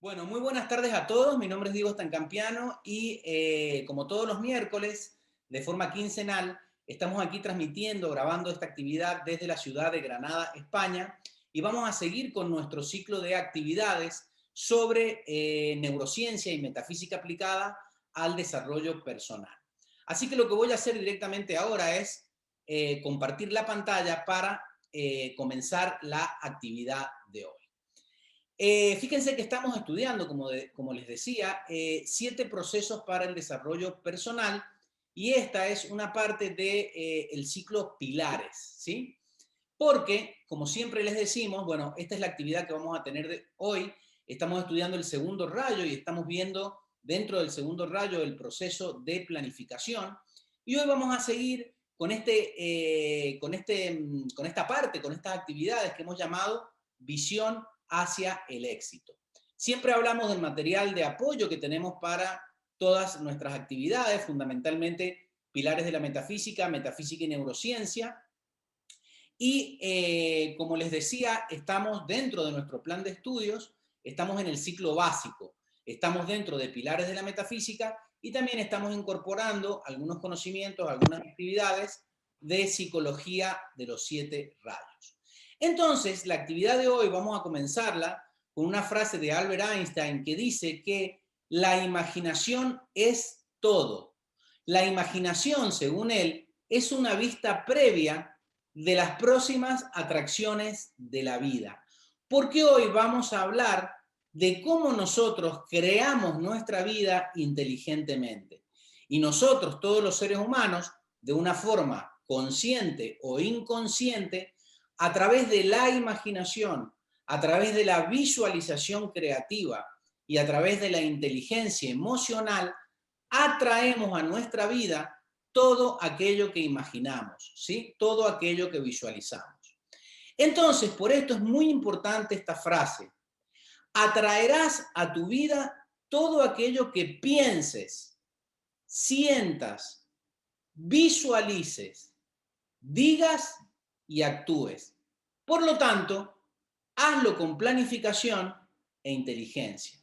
Bueno, muy buenas tardes a todos. Mi nombre es Diego Stancampiano y como todos los miércoles, de forma quincenal, estamos aquí transmitiendo, grabando esta actividad desde la ciudad de Granada, España, y vamos a seguir con nuestro ciclo de actividades sobre neurociencia y metafísica aplicada al desarrollo personal. Así que lo que voy a hacer directamente ahora es compartir la pantalla para comenzar la actividad de hoy. Fíjense que estamos estudiando, como les decía, 7 procesos para el desarrollo personal y esta es una parte del ciclo Pilares, ¿sí? Porque, como siempre les decimos, bueno, esta es la actividad que vamos a tener hoy. Estamos estudiando el segundo rayo y estamos viendo dentro del segundo rayo el proceso de planificación. Y hoy vamos a seguir con esta parte, con estas actividades que hemos llamado visión hacia el éxito. Siempre hablamos del material de apoyo que tenemos para todas nuestras actividades, fundamentalmente pilares de la metafísica, metafísica y neurociencia. Y como les decía, estamos dentro de nuestro plan de estudios, estamos en el ciclo básico, estamos dentro de pilares de la metafísica y también estamos incorporando algunos conocimientos, algunas actividades de psicología de los 7 rayos. Entonces, la actividad de hoy vamos a comenzarla con una frase de Albert Einstein que dice que la imaginación es todo. La imaginación, según él, es una vista previa de las próximas atracciones de la vida. Porque hoy vamos a hablar de cómo nosotros creamos nuestra vida inteligentemente. Y nosotros, todos los seres humanos, de una forma consciente o inconsciente, a través de la imaginación, a través de la visualización creativa y a través de la inteligencia emocional, atraemos a nuestra vida todo aquello que imaginamos, ¿sí? Todo aquello que visualizamos. Entonces, por esto es muy importante esta frase. Atraerás a tu vida todo aquello que pienses, sientas, visualices, digas y actúes. Por lo tanto, hazlo con planificación e inteligencia.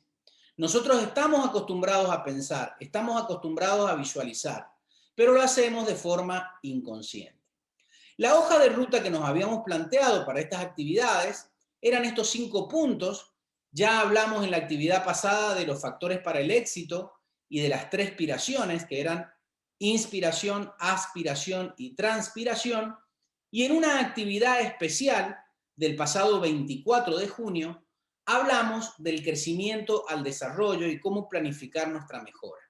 Nosotros estamos acostumbrados a pensar, estamos acostumbrados a visualizar, pero lo hacemos de forma inconsciente. La hoja de ruta que nos habíamos planteado para estas actividades eran estos 5 puntos. Ya hablamos en la actividad pasada de los factores para el éxito y de las 3 piraciones, que eran inspiración, aspiración y transpiración. Y en una actividad especial del pasado 24 de junio, hablamos del crecimiento al desarrollo y cómo planificar nuestra mejora.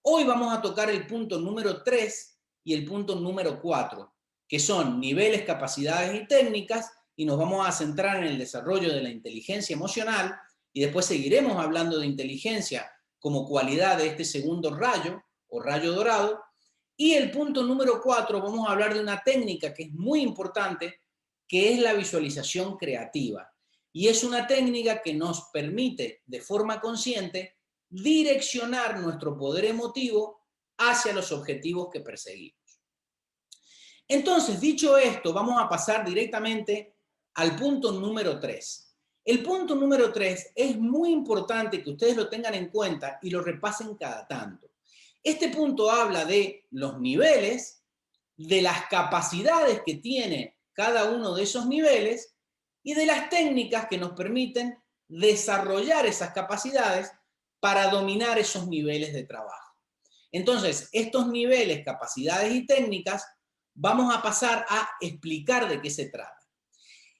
Hoy vamos a tocar el punto número 3 y el punto número 4, que son niveles, capacidades y técnicas, y nos vamos a centrar en el desarrollo de la inteligencia emocional, y después seguiremos hablando de inteligencia como cualidad de este segundo rayo, o rayo dorado, y el punto número 4 vamos a hablar de una técnica que es muy importante, que es la visualización creativa. Y es una técnica que nos permite, de forma consciente, direccionar nuestro poder emotivo hacia los objetivos que perseguimos. Entonces, dicho esto, vamos a pasar directamente al punto número 3. El punto número 3 es muy importante que ustedes lo tengan en cuenta y lo repasen cada tanto. Este punto habla de los niveles, de las capacidades que tiene cada uno de esos niveles y de las técnicas que nos permiten desarrollar esas capacidades para dominar esos niveles de trabajo. Entonces, estos niveles, capacidades y técnicas, vamos a pasar a explicar de qué se trata.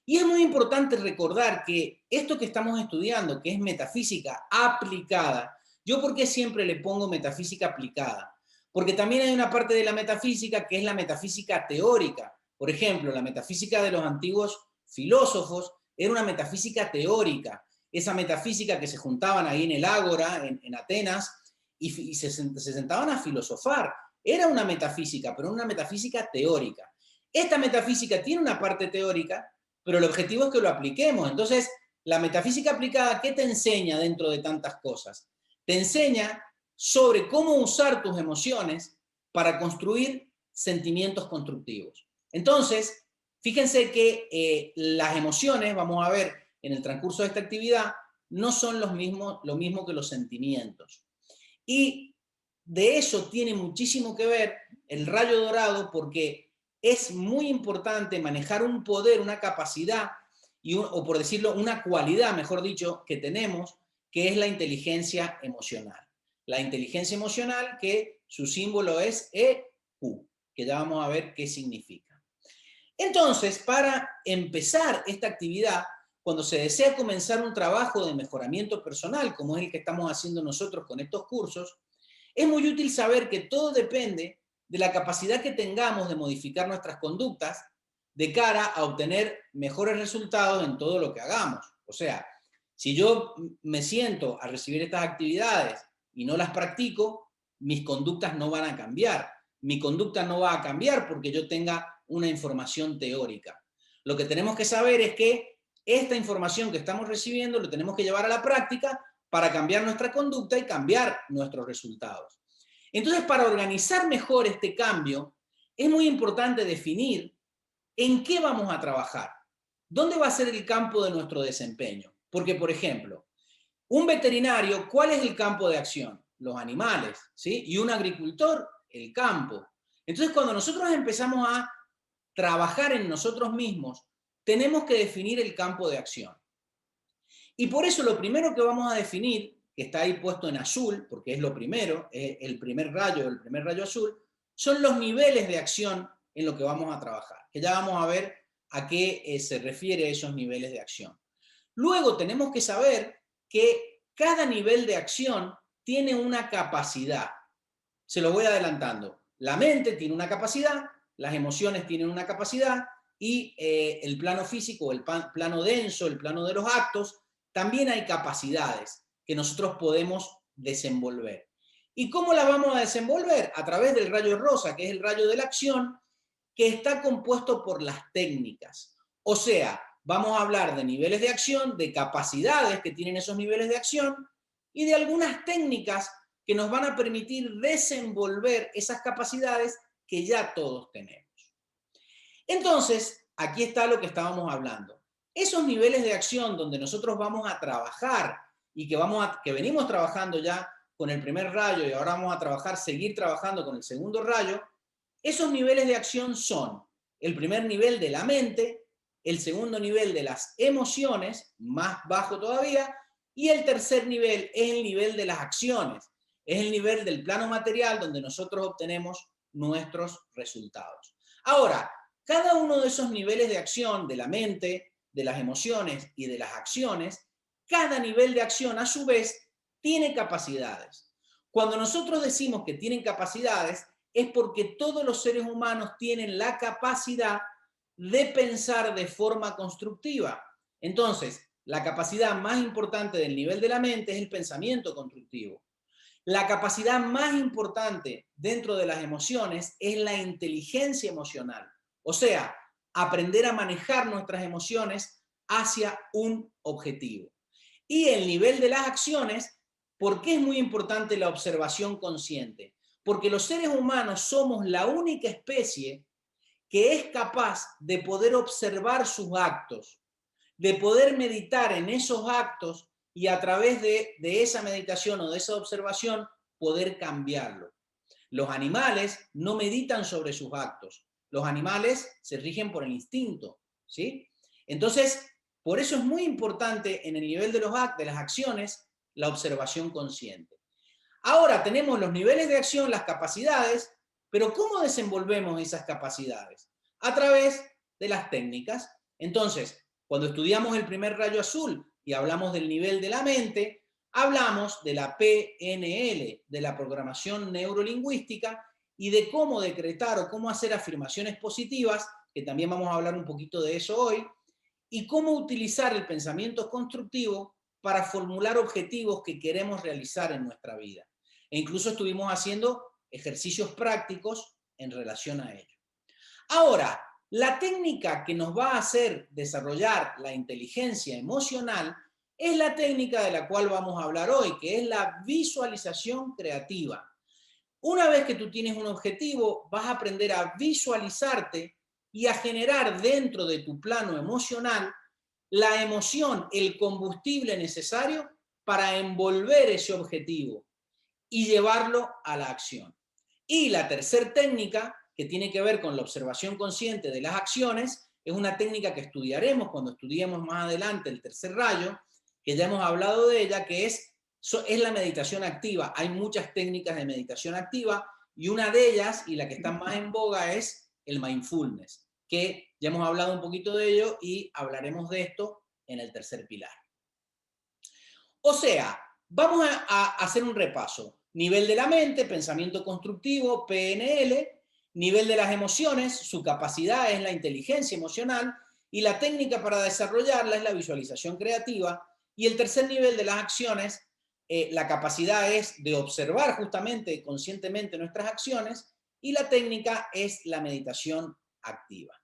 Y es muy importante recordar que esto que estamos estudiando, que es metafísica aplicada, ¿yo por qué siempre le pongo metafísica aplicada? Porque también hay una parte de la metafísica que es la metafísica teórica. Por ejemplo, la metafísica de los antiguos filósofos era una metafísica teórica. Esa metafísica que se juntaban ahí en el Ágora, en Atenas, y se sentaban a filosofar. Era una metafísica, pero una metafísica teórica. Esta metafísica tiene una parte teórica, pero el objetivo es que lo apliquemos. Entonces, la metafísica aplicada, ¿qué te enseña dentro de tantas cosas? Te enseña sobre cómo usar tus emociones para construir sentimientos constructivos. Entonces, fíjense que las emociones, vamos a ver en el transcurso de esta actividad, no son lo mismo que los sentimientos. Y de eso tiene muchísimo que ver el rayo dorado, porque es muy importante manejar un poder, una capacidad, o por decirlo, una cualidad, mejor dicho, que tenemos, que es la inteligencia emocional. La inteligencia emocional, que su símbolo es EQ, que ya vamos a ver qué significa. Entonces, para empezar esta actividad, cuando se desea comenzar un trabajo de mejoramiento personal, como es el que estamos haciendo nosotros con estos cursos, es muy útil saber que todo depende de la capacidad que tengamos de modificar nuestras conductas de cara a obtener mejores resultados en todo lo que hagamos. O sea, si yo me siento a recibir estas actividades y no las practico, mis conductas no van a cambiar. Mi conducta no va a cambiar porque yo tenga una información teórica. Lo que tenemos que saber es que esta información que estamos recibiendo lo tenemos que llevar a la práctica para cambiar nuestra conducta y cambiar nuestros resultados. Entonces, para organizar mejor este cambio, es muy importante definir en qué vamos a trabajar, dónde va a ser el campo de nuestro desempeño. Porque, por ejemplo, un veterinario, ¿cuál es el campo de acción? Los animales, ¿sí? Y un agricultor, el campo. Entonces, cuando nosotros empezamos a trabajar en nosotros mismos, tenemos que definir el campo de acción. Y por eso lo primero que vamos a definir, que está ahí puesto en azul, porque es lo primero, es el primer rayo azul, son los niveles de acción en lo que vamos a trabajar, que ya vamos a ver a qué se refiere esos niveles de acción. Luego tenemos que saber que cada nivel de acción tiene una capacidad. Se lo voy adelantando. La mente tiene una capacidad, las emociones tienen una capacidad y el plano físico, el plano denso, el plano de los actos, también hay capacidades que nosotros podemos desenvolver. ¿Y cómo las vamos a desenvolver? A través del rayo rosa, que es el rayo de la acción, que está compuesto por las técnicas. O sea, vamos a hablar de niveles de acción, de capacidades que tienen esos niveles de acción y de algunas técnicas que nos van a permitir desenvolver esas capacidades que ya todos tenemos. Entonces, aquí está lo que estábamos hablando. Esos niveles de acción donde nosotros vamos a trabajar y que venimos trabajando ya con el primer rayo y ahora vamos a seguir trabajando con el segundo rayo, esos niveles de acción son el primer nivel de la mente, el segundo nivel de las emociones, más bajo todavía, y el tercer nivel es el nivel de las acciones, es el nivel del plano material donde nosotros obtenemos nuestros resultados. Ahora, cada uno de esos niveles de acción de la mente, de las emociones y de las acciones, cada nivel de acción a su vez tiene capacidades. Cuando nosotros decimos que tienen capacidades, es porque todos los seres humanos tienen la capacidad de pensar de forma constructiva. Entonces, la capacidad más importante del nivel de la mente es el pensamiento constructivo. La capacidad más importante dentro de las emociones es la inteligencia emocional. O sea, aprender a manejar nuestras emociones hacia un objetivo. Y el nivel de las acciones, ¿por qué es muy importante la observación consciente? Porque los seres humanos somos la única especie que es capaz de poder observar sus actos, de poder meditar en esos actos y a través de esa meditación o de esa observación poder cambiarlo. Los animales no meditan sobre sus actos. Los animales se rigen por el instinto, ¿sí? Entonces, por eso es muy importante en el nivel de las acciones la observación consciente. Ahora tenemos los niveles de acción, las capacidades, pero ¿cómo desenvolvemos esas capacidades? A través de las técnicas. Entonces, cuando estudiamos el primer rayo azul y hablamos del nivel de la mente, hablamos de la PNL, de la programación neurolingüística y de cómo decretar o cómo hacer afirmaciones positivas, que también vamos a hablar un poquito de eso hoy, y cómo utilizar el pensamiento constructivo para formular objetivos que queremos realizar en nuestra vida. E incluso estuvimos haciendo ejercicios prácticos en relación a ello. Ahora, la técnica que nos va a hacer desarrollar la inteligencia emocional es la técnica de la cual vamos a hablar hoy, que es la visualización creativa. Una vez que tú tienes un objetivo, vas a aprender a visualizarte y a generar dentro de tu plano emocional la emoción, el combustible necesario para envolver ese objetivo y llevarlo a la acción. Y la tercera técnica, que tiene que ver con la observación consciente de las acciones, es una técnica que estudiaremos cuando estudiemos más adelante el tercer rayo, que ya hemos hablado de ella, que es la meditación activa. Hay muchas técnicas de meditación activa y una de ellas, y la que está más en boga, es el mindfulness, que ya hemos hablado un poquito de ello y hablaremos de esto en el tercer pilar. O sea, vamos a hacer un repaso. Nivel de la mente, pensamiento constructivo, PNL. Nivel de las emociones, su capacidad es la inteligencia emocional y la técnica para desarrollarla es la visualización creativa. Y el tercer nivel de las acciones, la capacidad es de observar justamente conscientemente nuestras acciones y la técnica es la meditación activa.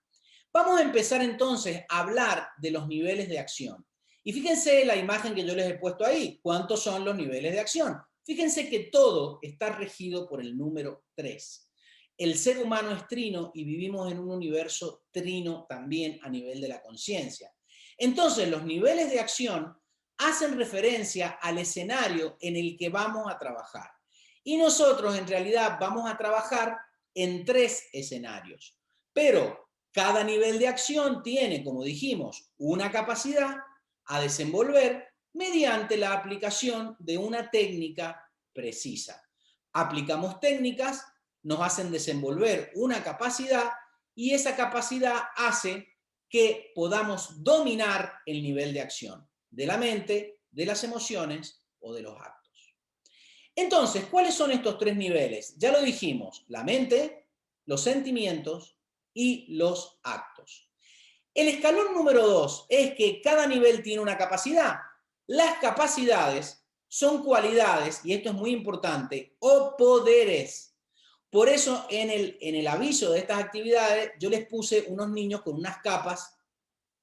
Vamos a empezar entonces a hablar de los niveles de acción. Y fíjense la imagen que yo les he puesto ahí. ¿Cuántos son los niveles de acción? Fíjense que todo está regido por el número 3. El ser humano es trino y vivimos en un universo trino también a nivel de la conciencia. Entonces, los niveles de acción hacen referencia al escenario en el que vamos a trabajar. Y nosotros, en realidad, vamos a trabajar en 3 escenarios. Pero cada nivel de acción tiene, como dijimos, una capacidad a desenvolver mediante la aplicación de una técnica precisa. Aplicamos técnicas, nos hacen desenvolver una capacidad y esa capacidad hace que podamos dominar el nivel de acción de la mente, de las emociones o de los actos. Entonces, ¿cuáles son estos 3 niveles? Ya lo dijimos, la mente, los sentimientos y los actos. El escalón número 2 es que cada nivel tiene una capacidad. Las capacidades son cualidades, y esto es muy importante, o poderes. Por eso en el aviso de estas actividades yo les puse unos niños con unas capas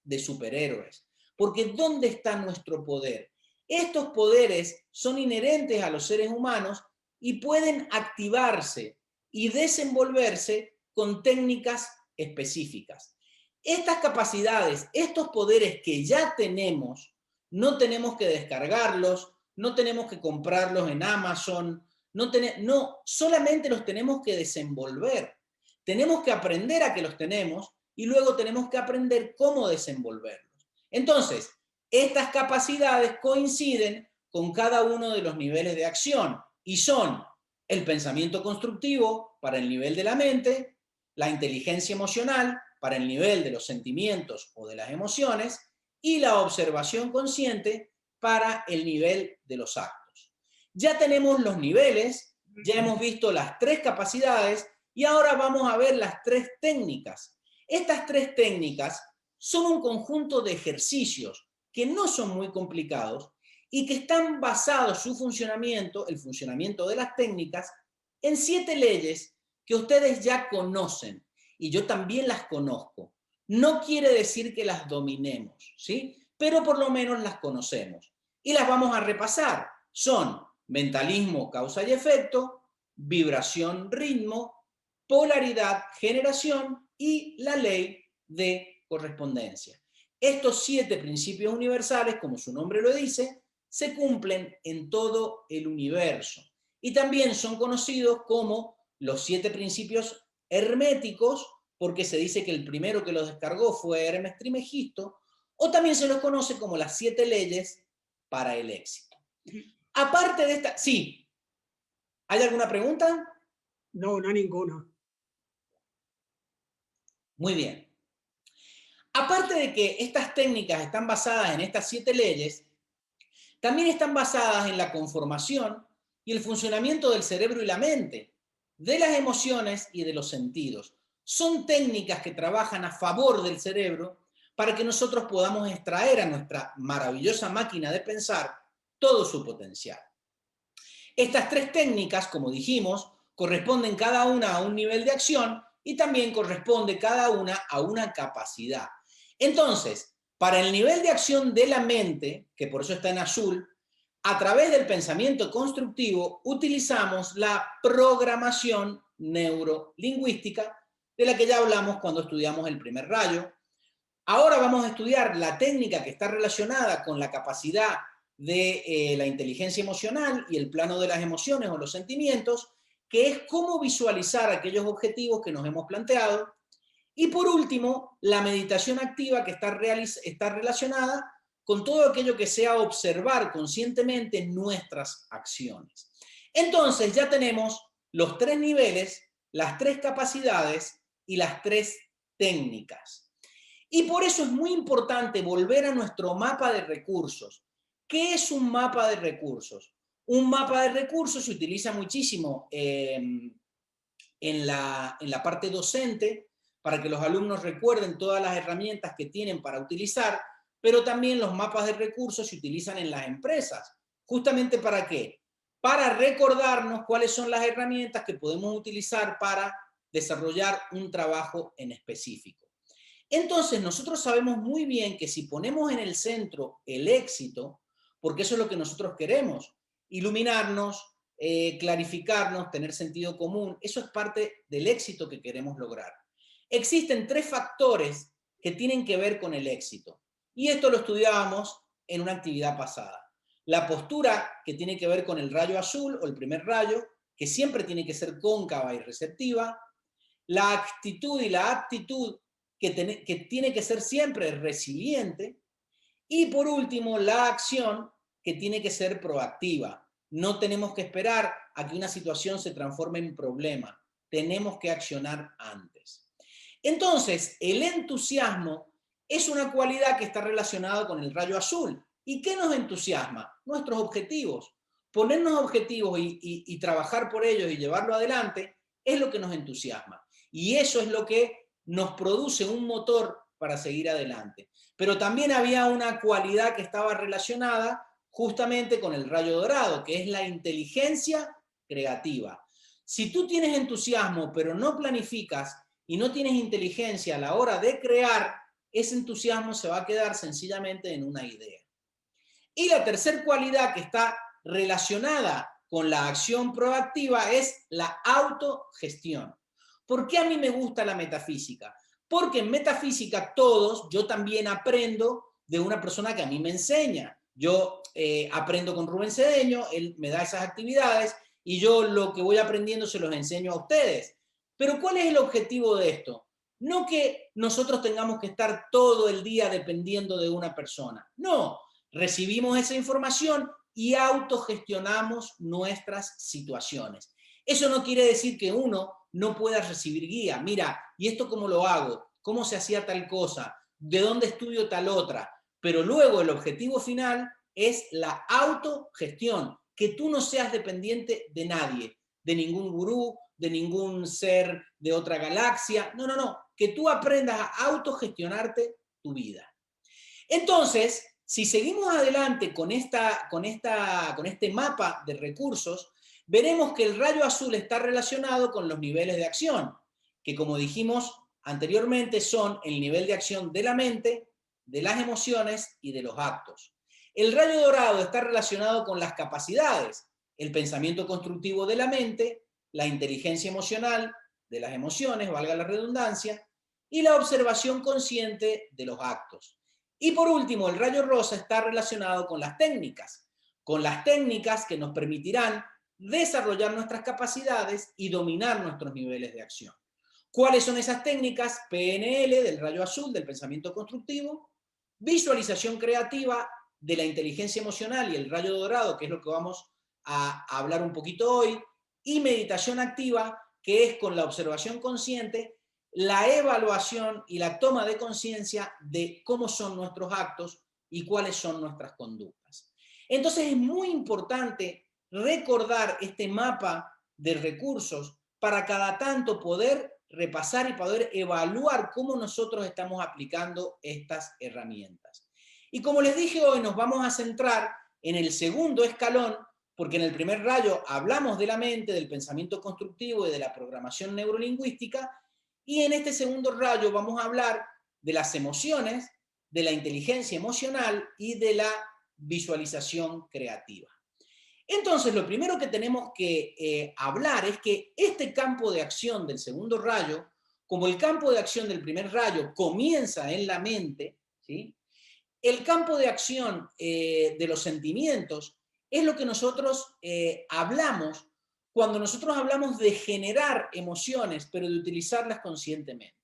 de superhéroes. Porque ¿dónde está nuestro poder? Estos poderes son inherentes a los seres humanos y pueden activarse y desenvolverse con técnicas específicas. Estas capacidades, estos poderes que ya tenemos, no tenemos que descargarlos, no tenemos que comprarlos en Amazon, no, solamente los tenemos que desenvolver. Tenemos que aprender a que los tenemos y luego tenemos que aprender cómo desenvolverlos. Entonces, estas capacidades coinciden con cada uno de los niveles de acción y son el pensamiento constructivo para el nivel de la mente, la inteligencia emocional para el nivel de los sentimientos o de las emociones y la observación consciente para el nivel de los actos. Ya tenemos los niveles, ya hemos visto las 3 capacidades y ahora vamos a ver las 3 técnicas. Estas 3 técnicas son un conjunto de ejercicios que no son muy complicados y que están basados su funcionamiento, el funcionamiento de las técnicas, en 7 leyes que ustedes ya conocen y yo también las conozco. No quiere decir que las dominemos, ¿sí? Pero por lo menos las conocemos. Y las vamos a repasar. Son mentalismo, causa y efecto, vibración, ritmo, polaridad, generación y la ley de correspondencia. Estos 7 principios universales, como su nombre lo dice, se cumplen en todo el universo. Y también son conocidos como los 7 principios herméticos, porque se dice que el primero que los descargó fue Hermes Trismegisto, o también se los conoce como las 7 leyes para el éxito. Aparte de esta, sí, ¿hay alguna pregunta? No, no ninguna. Muy bien. Aparte de que estas técnicas están basadas en estas 7 leyes, también están basadas en la conformación y el funcionamiento del cerebro y la mente, de las emociones y de los sentidos. Son técnicas que trabajan a favor del cerebro para que nosotros podamos extraer a nuestra maravillosa máquina de pensar todo su potencial. Estas 3 técnicas, como dijimos, corresponden cada una a un nivel de acción y también corresponde cada una a una capacidad. Entonces, para el nivel de acción de la mente, que por eso está en azul, a través del pensamiento constructivo utilizamos la programación neurolingüística, de la que ya hablamos cuando estudiamos el primer rayo. Ahora vamos a estudiar la técnica que está relacionada con la capacidad de la inteligencia emocional y el plano de las emociones o los sentimientos, que es cómo visualizar aquellos objetivos que nos hemos planteado. Y por último, la meditación activa que está relacionada con todo aquello que sea observar conscientemente nuestras acciones. Entonces ya tenemos los 3 niveles, las 3 capacidades y las 3 técnicas. Y por eso es muy importante volver a nuestro mapa de recursos. ¿Qué es un mapa de recursos? Un mapa de recursos se utiliza muchísimo en la parte docente para que los alumnos recuerden todas las herramientas que tienen para utilizar, pero también los mapas de recursos se utilizan en las empresas. ¿Justamente para qué? Para recordarnos cuáles son las herramientas que podemos utilizar para desarrollar un trabajo en específico. Entonces, nosotros sabemos muy bien que si ponemos en el centro el éxito, porque eso es lo que nosotros queremos, iluminarnos, clarificarnos, tener sentido común, eso es parte del éxito que queremos lograr. Existen 3 factores que tienen que ver con el éxito, y esto lo estudiábamos en una actividad pasada. La postura, que tiene que ver con el rayo azul o el primer rayo, que siempre tiene que ser cóncava y receptiva. La actitud y la aptitud, que tiene que ser siempre resiliente. Y por último, la acción, que tiene que ser proactiva. No tenemos que esperar a que una situación se transforme en problema. Tenemos que accionar antes. Entonces, el entusiasmo es una cualidad que está relacionada con el rayo azul. ¿Y qué nos entusiasma? Nuestros objetivos. Ponernos objetivos y trabajar por ellos y llevarlo adelante es lo que nos entusiasma. Y eso es lo que nos produce un motor para seguir adelante. Pero también había una cualidad que estaba relacionada justamente con el rayo dorado, que es la inteligencia creativa. Si tú tienes entusiasmo, pero no planificas y no tienes inteligencia a la hora de crear, ese entusiasmo se va a quedar sencillamente en una idea. Y la tercera cualidad que está relacionada con la acción proactiva es la autogestión. ¿Por qué a mí me gusta la metafísica? Porque en metafísica yo también aprendo de una persona que a mí me enseña. Yo aprendo con Rubén Cedeño, él me da esas actividades y yo lo que voy aprendiendo se los enseño a ustedes. Pero ¿cuál es el objetivo de esto? No que nosotros tengamos que estar todo el día dependiendo de una persona. No, recibimos esa información y autogestionamos nuestras situaciones. Eso no quiere decir que uno no pueda recibir guía. Mira, ¿y esto cómo lo hago? ¿Cómo se hacía tal cosa? ¿De dónde estudio tal otra? Pero luego el objetivo final es la autogestión, que tú no seas dependiente de nadie, de ningún gurú, de ningún ser de otra galaxia. No, no, no, que tú aprendas a autogestionarte tu vida. Entonces, si seguimos adelante con este mapa de recursos, veremos que el rayo azul está relacionado con los niveles de acción, que como dijimos anteriormente son el nivel de acción de la mente, de las emociones y de los actos. El rayo dorado está relacionado con las capacidades, el pensamiento constructivo de la mente, la inteligencia emocional de las emociones, valga la redundancia, y la observación consciente de los actos. Y por último, el rayo rosa está relacionado con las técnicas que nos permitirán desarrollar nuestras capacidades y dominar nuestros niveles de acción. ¿Cuáles son esas técnicas? PNL, del rayo azul, del pensamiento constructivo, visualización creativa, de la inteligencia emocional y el rayo dorado, que es lo que vamos a hablar un poquito hoy, y meditación activa, que es con la observación consciente, la evaluación y la toma de conciencia de cómo son nuestros actos y cuáles son nuestras conductas. Entonces es muy importante recordar este mapa de recursos para cada tanto poder repasar y poder evaluar cómo nosotros estamos aplicando estas herramientas. Y como les dije hoy, nos vamos a centrar en el segundo escalón, porque en el primer rayo hablamos de la mente, del pensamiento constructivo y de la programación neurolingüística, y en este segundo rayo vamos a hablar de las emociones, de la inteligencia emocional y de la visualización creativa. Entonces, lo primero que tenemos que hablar es que este campo de acción del segundo rayo como el campo de acción del primer rayo comienza en la mente, ¿sí? El campo de acción de los sentimientos es lo que nosotros hablamos cuando nosotros hablamos de generar emociones, pero de utilizarlas conscientemente.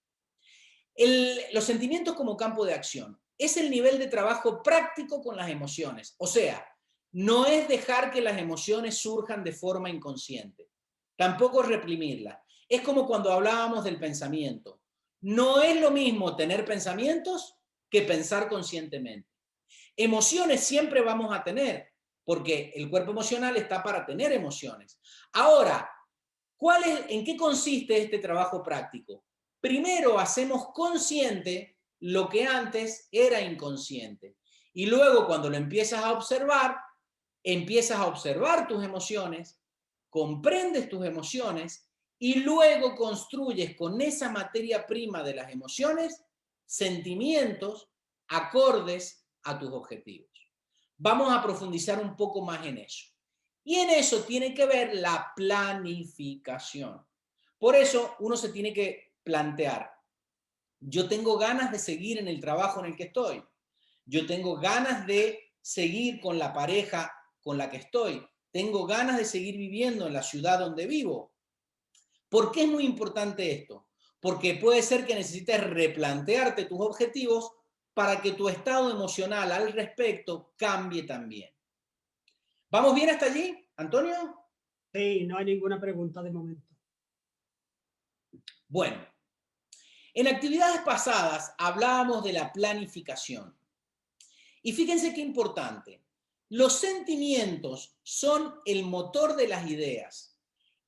Los sentimientos como campo de acción es el nivel de trabajo práctico con las emociones. O sea, no es dejar que las emociones surjan de forma inconsciente. Tampoco es reprimirlas. Es como cuando hablábamos del pensamiento. No es lo mismo tener pensamientos que pensar conscientemente. Emociones siempre vamos a tener, porque el cuerpo emocional está para tener emociones. Ahora, ¿en qué consiste este trabajo práctico? Primero hacemos consciente lo que antes era inconsciente. Y luego cuando lo empiezas a observar tus emociones, comprendes tus emociones y luego construyes con esa materia prima de las emociones sentimientos acordes a tus objetivos. Vamos a profundizar un poco más en eso. Y en eso tiene que ver la planificación. Por eso uno se tiene que plantear, yo tengo ganas de seguir en el trabajo en el que estoy, yo tengo ganas de seguir con la pareja con la que estoy, tengo ganas de seguir viviendo en la ciudad donde vivo. ¿Por qué es muy importante esto? Porque puede ser que necesites replantearte tus objetivos para que tu estado emocional al respecto cambie también. ¿Vamos bien hasta allí, Antonio? Sí, no hay ninguna pregunta de momento. Bueno, en actividades pasadas hablábamos de la planificación. Y fíjense qué importante. Los sentimientos son el motor de las ideas.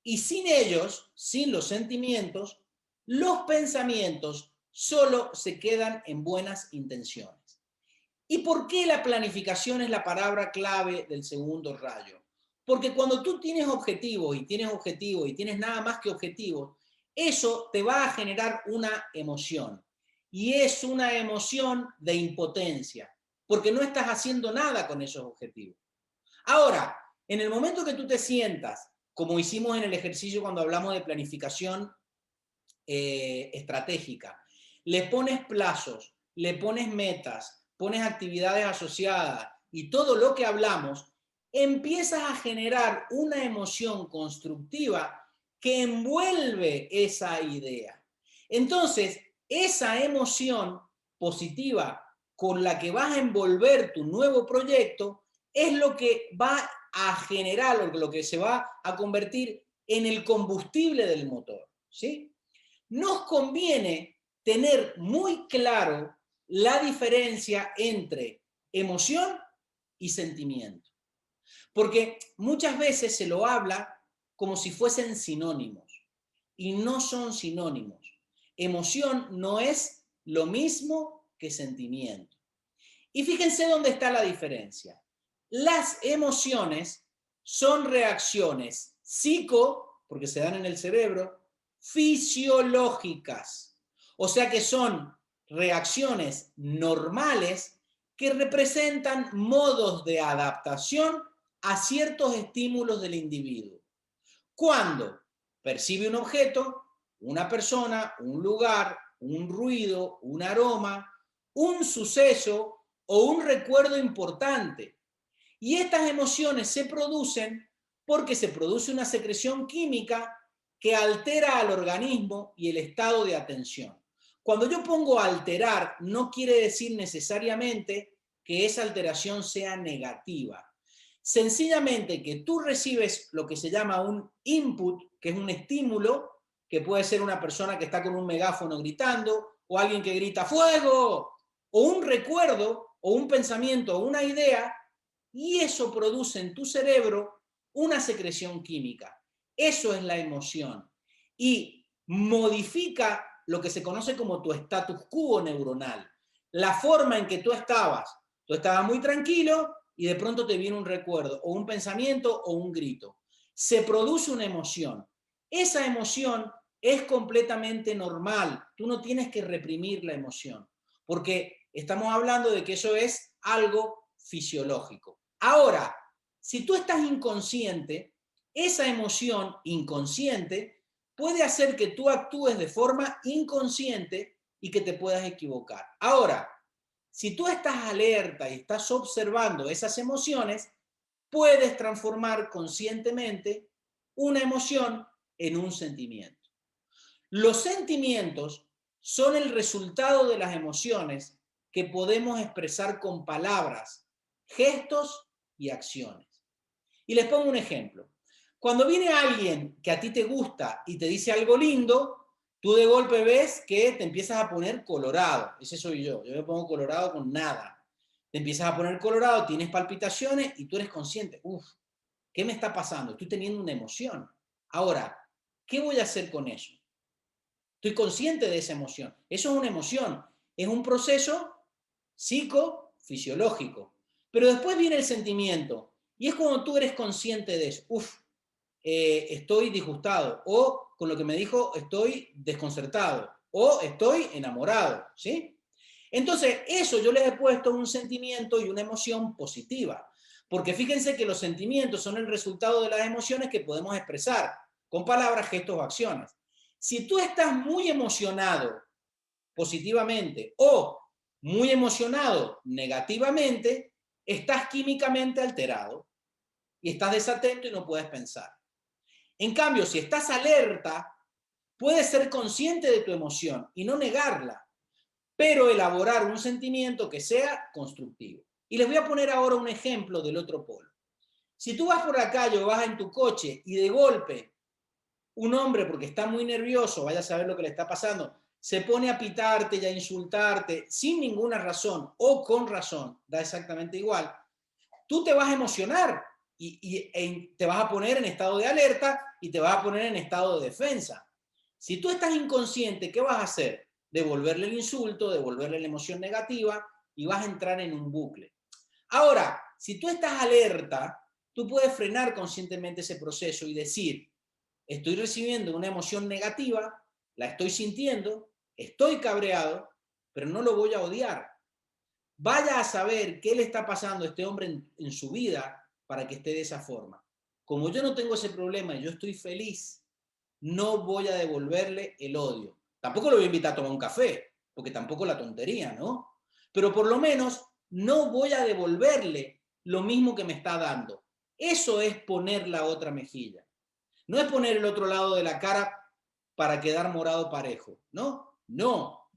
Y sin ellos, sin los sentimientos, los pensamientos solo se quedan en buenas intenciones. ¿Y por qué la planificación es la palabra clave del segundo rayo? Porque cuando tú tienes objetivos y tienes nada más que objetivos, eso te va a generar una emoción. Y es una emoción de impotencia, porque no estás haciendo nada con esos objetivos. Ahora, en el momento que tú te sientas, como hicimos en el ejercicio cuando hablamos de planificación estratégica, le pones plazos, le pones metas, pones actividades asociadas y todo lo que hablamos, empiezas a generar una emoción constructiva que envuelve esa idea. Entonces, esa emoción positiva con la que vas a envolver tu nuevo proyecto es lo que va a generar, lo que se va a convertir en el combustible del motor, ¿sí? Nos conviene tener muy claro la diferencia entre emoción y sentimiento. Porque muchas veces se lo habla como si fuesen sinónimos y no son sinónimos. Emoción no es lo mismo que sentimiento. Y fíjense dónde está la diferencia. Las emociones son reacciones porque se dan en el cerebro, fisiológicas. O sea que son reacciones normales que representan modos de adaptación a ciertos estímulos del individuo. Cuando percibe un objeto, una persona, un lugar, un ruido, un aroma, un suceso o un recuerdo importante. Y estas emociones se producen porque se produce una secreción química que altera al organismo y el estado de atención. Cuando yo pongo alterar, no quiere decir necesariamente que esa alteración sea negativa. Sencillamente que tú recibes lo que se llama un input, que es un estímulo, que puede ser una persona que está con un megáfono gritando, o alguien que grita ¡fuego!, o un recuerdo, o un pensamiento, o una idea, y eso produce en tu cerebro una secreción química. Eso es la emoción. Y modifica lo que se conoce como tu status quo neuronal. La forma en que tú estabas muy tranquilo y de pronto te viene un recuerdo, o un pensamiento, o un grito. Se produce una emoción. Esa emoción es completamente normal. Tú no tienes que reprimir la emoción, porque estamos hablando de que eso es algo fisiológico. Ahora, si tú estás inconsciente, esa emoción inconsciente puede hacer que tú actúes de forma inconsciente y que te puedas equivocar. Ahora, si tú estás alerta y estás observando esas emociones, puedes transformar conscientemente una emoción en un sentimiento. Los sentimientos son el resultado de las emociones que podemos expresar con palabras, gestos y acciones. Y les pongo un ejemplo. Cuando viene alguien que a ti te gusta y te dice algo lindo, tú de golpe ves que te empiezas a poner colorado. Ese soy yo. Yo me pongo colorado con nada. Te empiezas a poner colorado, tienes palpitaciones y tú eres consciente. Uf, ¿qué me está pasando? Estoy teniendo una emoción. Ahora, ¿qué voy a hacer con eso? Estoy consciente de esa emoción. Eso es una emoción. Es un proceso psicofisiológico. Pero después viene el sentimiento. Y es cuando tú eres consciente de eso. Uf, estoy disgustado. O con lo que me dijo, estoy desconcertado. O estoy enamorado. ¿Sí? Entonces, eso yo les he puesto un sentimiento y una emoción positiva. Porque fíjense que los sentimientos son el resultado de las emociones que podemos expresar con palabras, gestos o acciones. Si tú estás muy emocionado positivamente o muy emocionado negativamente, estás químicamente alterado y estás desatento y no puedes pensar. En cambio, si estás alerta, puedes ser consciente de tu emoción y no negarla, pero elaborar un sentimiento que sea constructivo. Y les voy a poner ahora un ejemplo del otro polo. Si tú vas por la calle o vas en tu coche y de golpe un hombre, porque está muy nervioso, vaya a saber lo que le está pasando, se pone a pitarte y a insultarte sin ninguna razón o con razón, da exactamente igual, tú te vas a emocionar y te vas a poner en estado de alerta y te vas a poner en estado de defensa. Si tú estás inconsciente, ¿qué vas a hacer? Devolverle el insulto, devolverle la emoción negativa y vas a entrar en un bucle. Ahora, si tú estás alerta, tú puedes frenar conscientemente ese proceso y decir, estoy recibiendo una emoción negativa, la estoy sintiendo, estoy cabreado, pero no lo voy a odiar. Vaya a saber qué le está pasando a este hombre en su vida para que esté de esa forma. Como yo no tengo ese problema y yo estoy feliz, no voy a devolverle el odio. Tampoco lo voy a invitar a tomar un café, porque tampoco la tontería, ¿no? Pero por lo menos no voy a devolverle lo mismo que me está dando. Eso es poner la otra mejilla. No es poner el otro lado de la cara para quedar morado parejo, ¿no? No.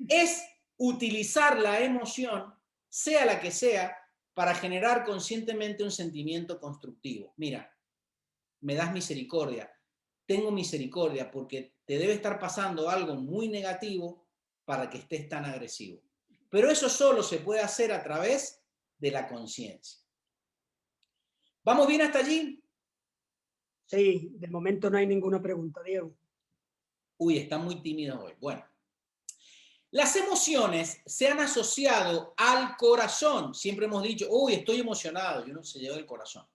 Es utilizar la emoción, sea la que sea, para generar conscientemente un sentimiento constructivo. Mira, me das misericordia, tengo misericordia porque te debe estar pasando algo muy negativo para que estés tan agresivo. Pero eso solo se puede hacer a través de la conciencia. ¿Vamos bien hasta allí? Sí, de momento no hay ninguna pregunta, Diego. Uy, está muy tímido hoy. Bueno, las emociones se han asociado al corazón. Siempre hemos dicho, uy, estoy emocionado, y uno se lleva el corazón.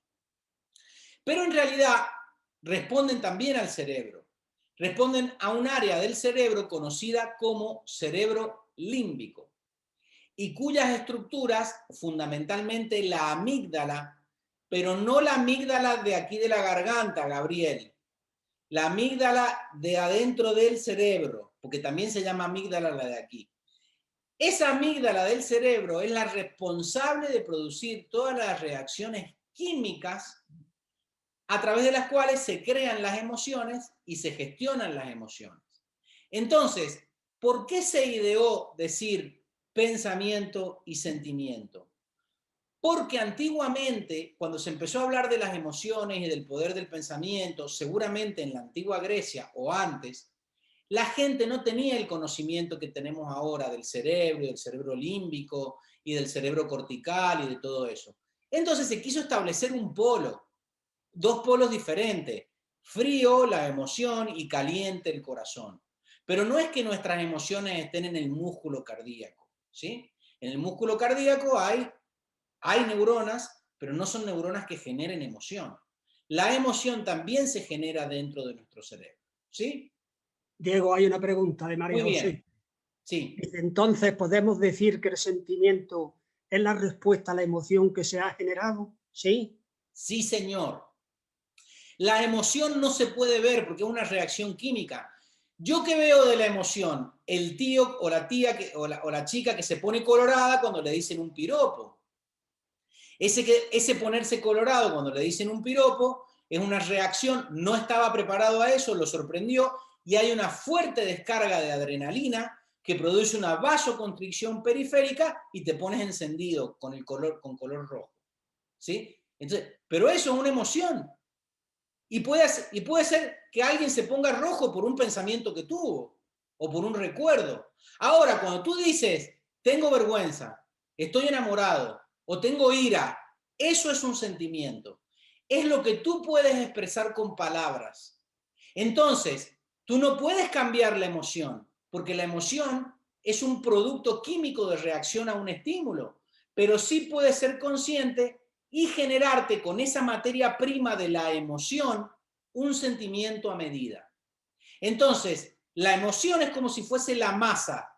Pero en realidad responden también al cerebro. Responden a un área del cerebro conocida como cerebro límbico y cuyas estructuras, fundamentalmente la amígdala, pero no la amígdala de aquí de la garganta, Gabriel, la amígdala de adentro del cerebro, porque también se llama amígdala la de aquí. Esa amígdala del cerebro es la responsable de producir todas las reacciones químicas a través de las cuales se crean las emociones y se gestionan las emociones. Entonces, ¿por qué se ideó decir pensamiento y sentimiento? Porque antiguamente, cuando se empezó a hablar de las emociones y del poder del pensamiento, seguramente en la antigua Grecia o antes, la gente no tenía el conocimiento que tenemos ahora del cerebro límbico y del cerebro cortical y de todo eso. Entonces se quiso establecer un polo, dos polos diferentes, frío la emoción y caliente el corazón. Pero no es que nuestras emociones estén en el músculo cardíaco, ¿sí? En el músculo cardíaco hay neuronas, pero no son neuronas que generen emoción. La emoción también se genera dentro de nuestro cerebro, ¿sí? Diego, hay una pregunta de Muy María bien, José. sí. Dice, entonces, ¿podemos decir que el sentimiento es la respuesta a la emoción que se ha generado? Sí. Sí, señor. La emoción no se puede ver porque es una reacción química. ¿Yo qué veo de la emoción? El tío o la tía o la chica que se pone colorada cuando le dicen un piropo. Ese ponerse colorado cuando le dicen un piropo es una reacción, no estaba preparado a eso, lo sorprendió, y hay una fuerte descarga de adrenalina que produce una vasoconstricción periférica y te pones encendido con color rojo. ¿Sí? Entonces, pero eso es una emoción. Y puede ser que alguien se ponga rojo por un pensamiento que tuvo o por un recuerdo. Ahora, cuando tú dices, tengo vergüenza, estoy enamorado o tengo ira, eso es un sentimiento. Es lo que tú puedes expresar con palabras. Entonces, tú no puedes cambiar la emoción, porque la emoción es un producto químico de reacción a un estímulo, pero sí puedes ser consciente y generarte con esa materia prima de la emoción un sentimiento a medida. Entonces, la emoción es como si fuese la masa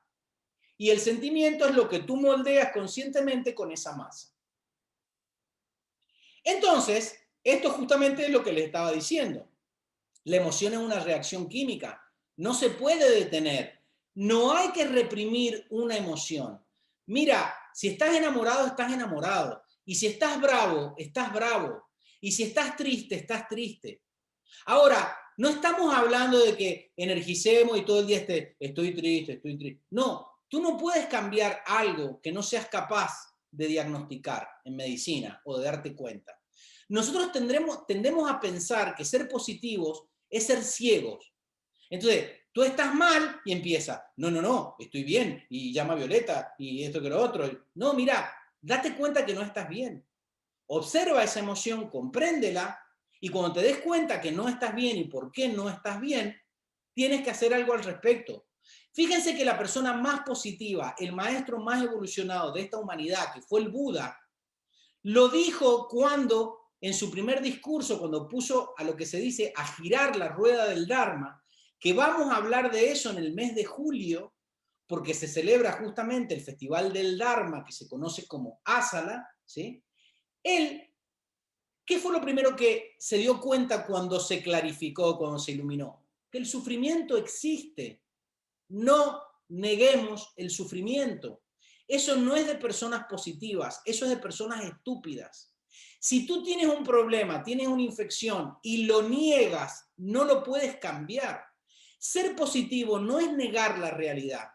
y el sentimiento es lo que tú moldeas conscientemente con esa masa. Entonces, esto justamente es lo que les estaba diciendo. La emoción es una reacción química, no se puede detener, no hay que reprimir una emoción. Mira, si estás enamorado, estás enamorado. Y si estás bravo, estás bravo. Y si estás triste, estás triste. Ahora, no estamos hablando de que energicemos y todo el día estoy triste, estoy triste. No, tú no puedes cambiar algo que no seas capaz de diagnosticar en medicina o de darte cuenta. Nosotros tendemos a pensar que ser positivos es ser ciegos. Entonces, tú estás mal y empieza, no, estoy bien, y llama a Violeta, y esto que lo otro. No, mira, date cuenta que no estás bien. Observa esa emoción, compréndela, y cuando te des cuenta que no estás bien y por qué no estás bien, tienes que hacer algo al respecto. Fíjense que la persona más positiva, el maestro más evolucionado de esta humanidad, que fue el Buda, lo dijo cuando, en su primer discurso, cuando puso a lo que se dice a girar la rueda del Dharma, que vamos a hablar de eso en el mes de julio, porque se celebra justamente el Festival del Dharma, que se conoce como Asala, ¿sí? Él, ¿qué fue lo primero que se dio cuenta cuando se clarificó, cuando se iluminó? Que el sufrimiento existe. No neguemos el sufrimiento. Eso no es de personas positivas, eso es de personas estúpidas. Si tú tienes un problema, tienes una infección y lo niegas, no lo puedes cambiar. Ser positivo no es negar la realidad.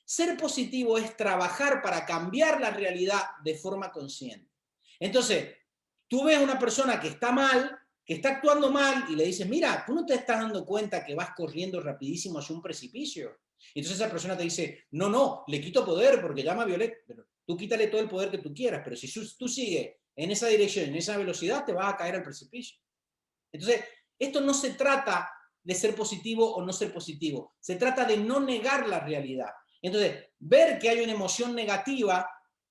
Ser positivo es trabajar para cambiar la realidad de forma consciente. Entonces, tú ves a una persona que está mal, que está actuando mal, y le dices, mira, tú no te estás dando cuenta que vas corriendo rapidísimo hacia un precipicio. Y entonces esa persona te dice, no, le quito poder porque llama a Violeta. Pero tú quítale todo el poder que tú quieras, pero si tú sigues en esa dirección, en esa velocidad, te vas a caer al precipicio. Entonces, esto no se trata de ser positivo o no ser positivo, se trata de no negar la realidad. Entonces, ver que hay una emoción negativa,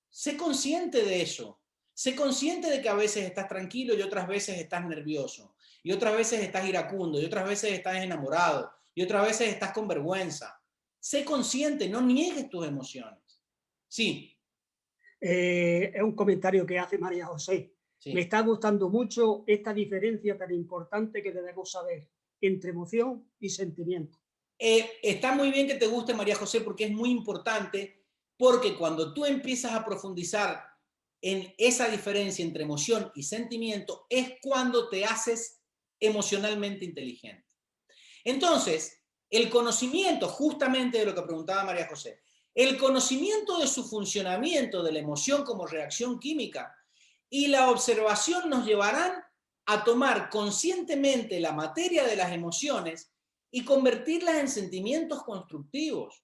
sé consciente de eso. Sé consciente de que a veces estás tranquilo y otras veces estás nervioso. Y otras veces estás iracundo. Y otras veces estás enamorado. Y otras veces estás con vergüenza. Sé consciente, no niegues tus emociones. Sí. Es un comentario que hace María José. Sí. Me está gustando mucho esta diferencia tan importante que debemos saber entre emoción y sentimiento. Está muy bien que te guste, María José, porque es muy importante, porque cuando tú empiezas a profundizar en esa diferencia entre emoción y sentimiento, es cuando te haces emocionalmente inteligente. Entonces, el conocimiento, justamente de lo que preguntaba María José, el conocimiento de su funcionamiento de la emoción como reacción química y la observación nos llevarán a tomar conscientemente la materia de las emociones y convertirlas en sentimientos constructivos,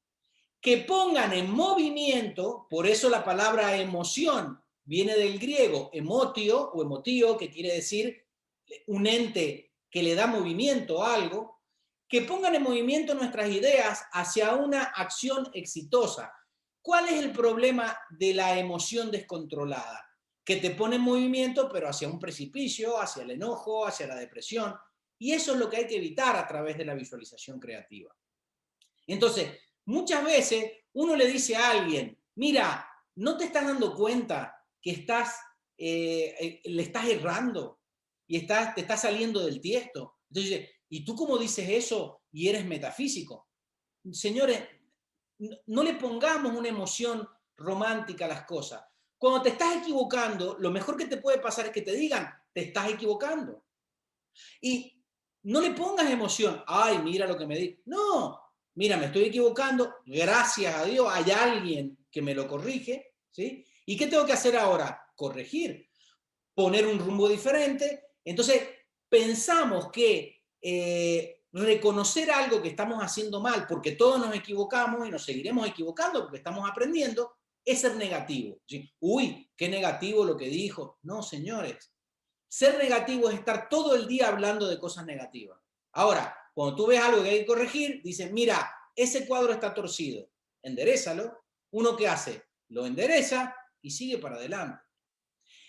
que pongan en movimiento, por eso la palabra emoción viene del griego emotio o emotío, que quiere decir un ente que le da movimiento a algo, que pongan en movimiento nuestras ideas hacia una acción exitosa. ¿Cuál es el problema de la emoción descontrolada? Que te pone en movimiento, pero hacia un precipicio, hacia el enojo, hacia la depresión. Y eso es lo que hay que evitar a través de la visualización creativa. Entonces, muchas veces uno le dice a alguien, mira, ¿no te estás dando cuenta que le estás errando? y te está saliendo del tiesto. Entonces dice, ¿y tú cómo dices eso y eres metafísico? Señores, no le pongamos una emoción romántica a las cosas. Cuando te estás equivocando, lo mejor que te puede pasar es que te digan, te estás equivocando. Y no le pongas emoción, ay, mira lo que me di. No, mira, me estoy equivocando, gracias a Dios hay alguien que me lo corrige, ¿sí? ¿Y qué tengo que hacer ahora? Corregir, poner un rumbo diferente. Entonces, pensamos que reconocer algo que estamos haciendo mal, porque todos nos equivocamos y nos seguiremos equivocando porque estamos aprendiendo, es ser negativo. ¿Sí? Uy, qué negativo lo que dijo. No, señores. Ser negativo es estar todo el día hablando de cosas negativas. Ahora, cuando tú ves algo que hay que corregir, dices, mira, ese cuadro está torcido, enderézalo. ¿Uno qué hace? Lo endereza y sigue para adelante.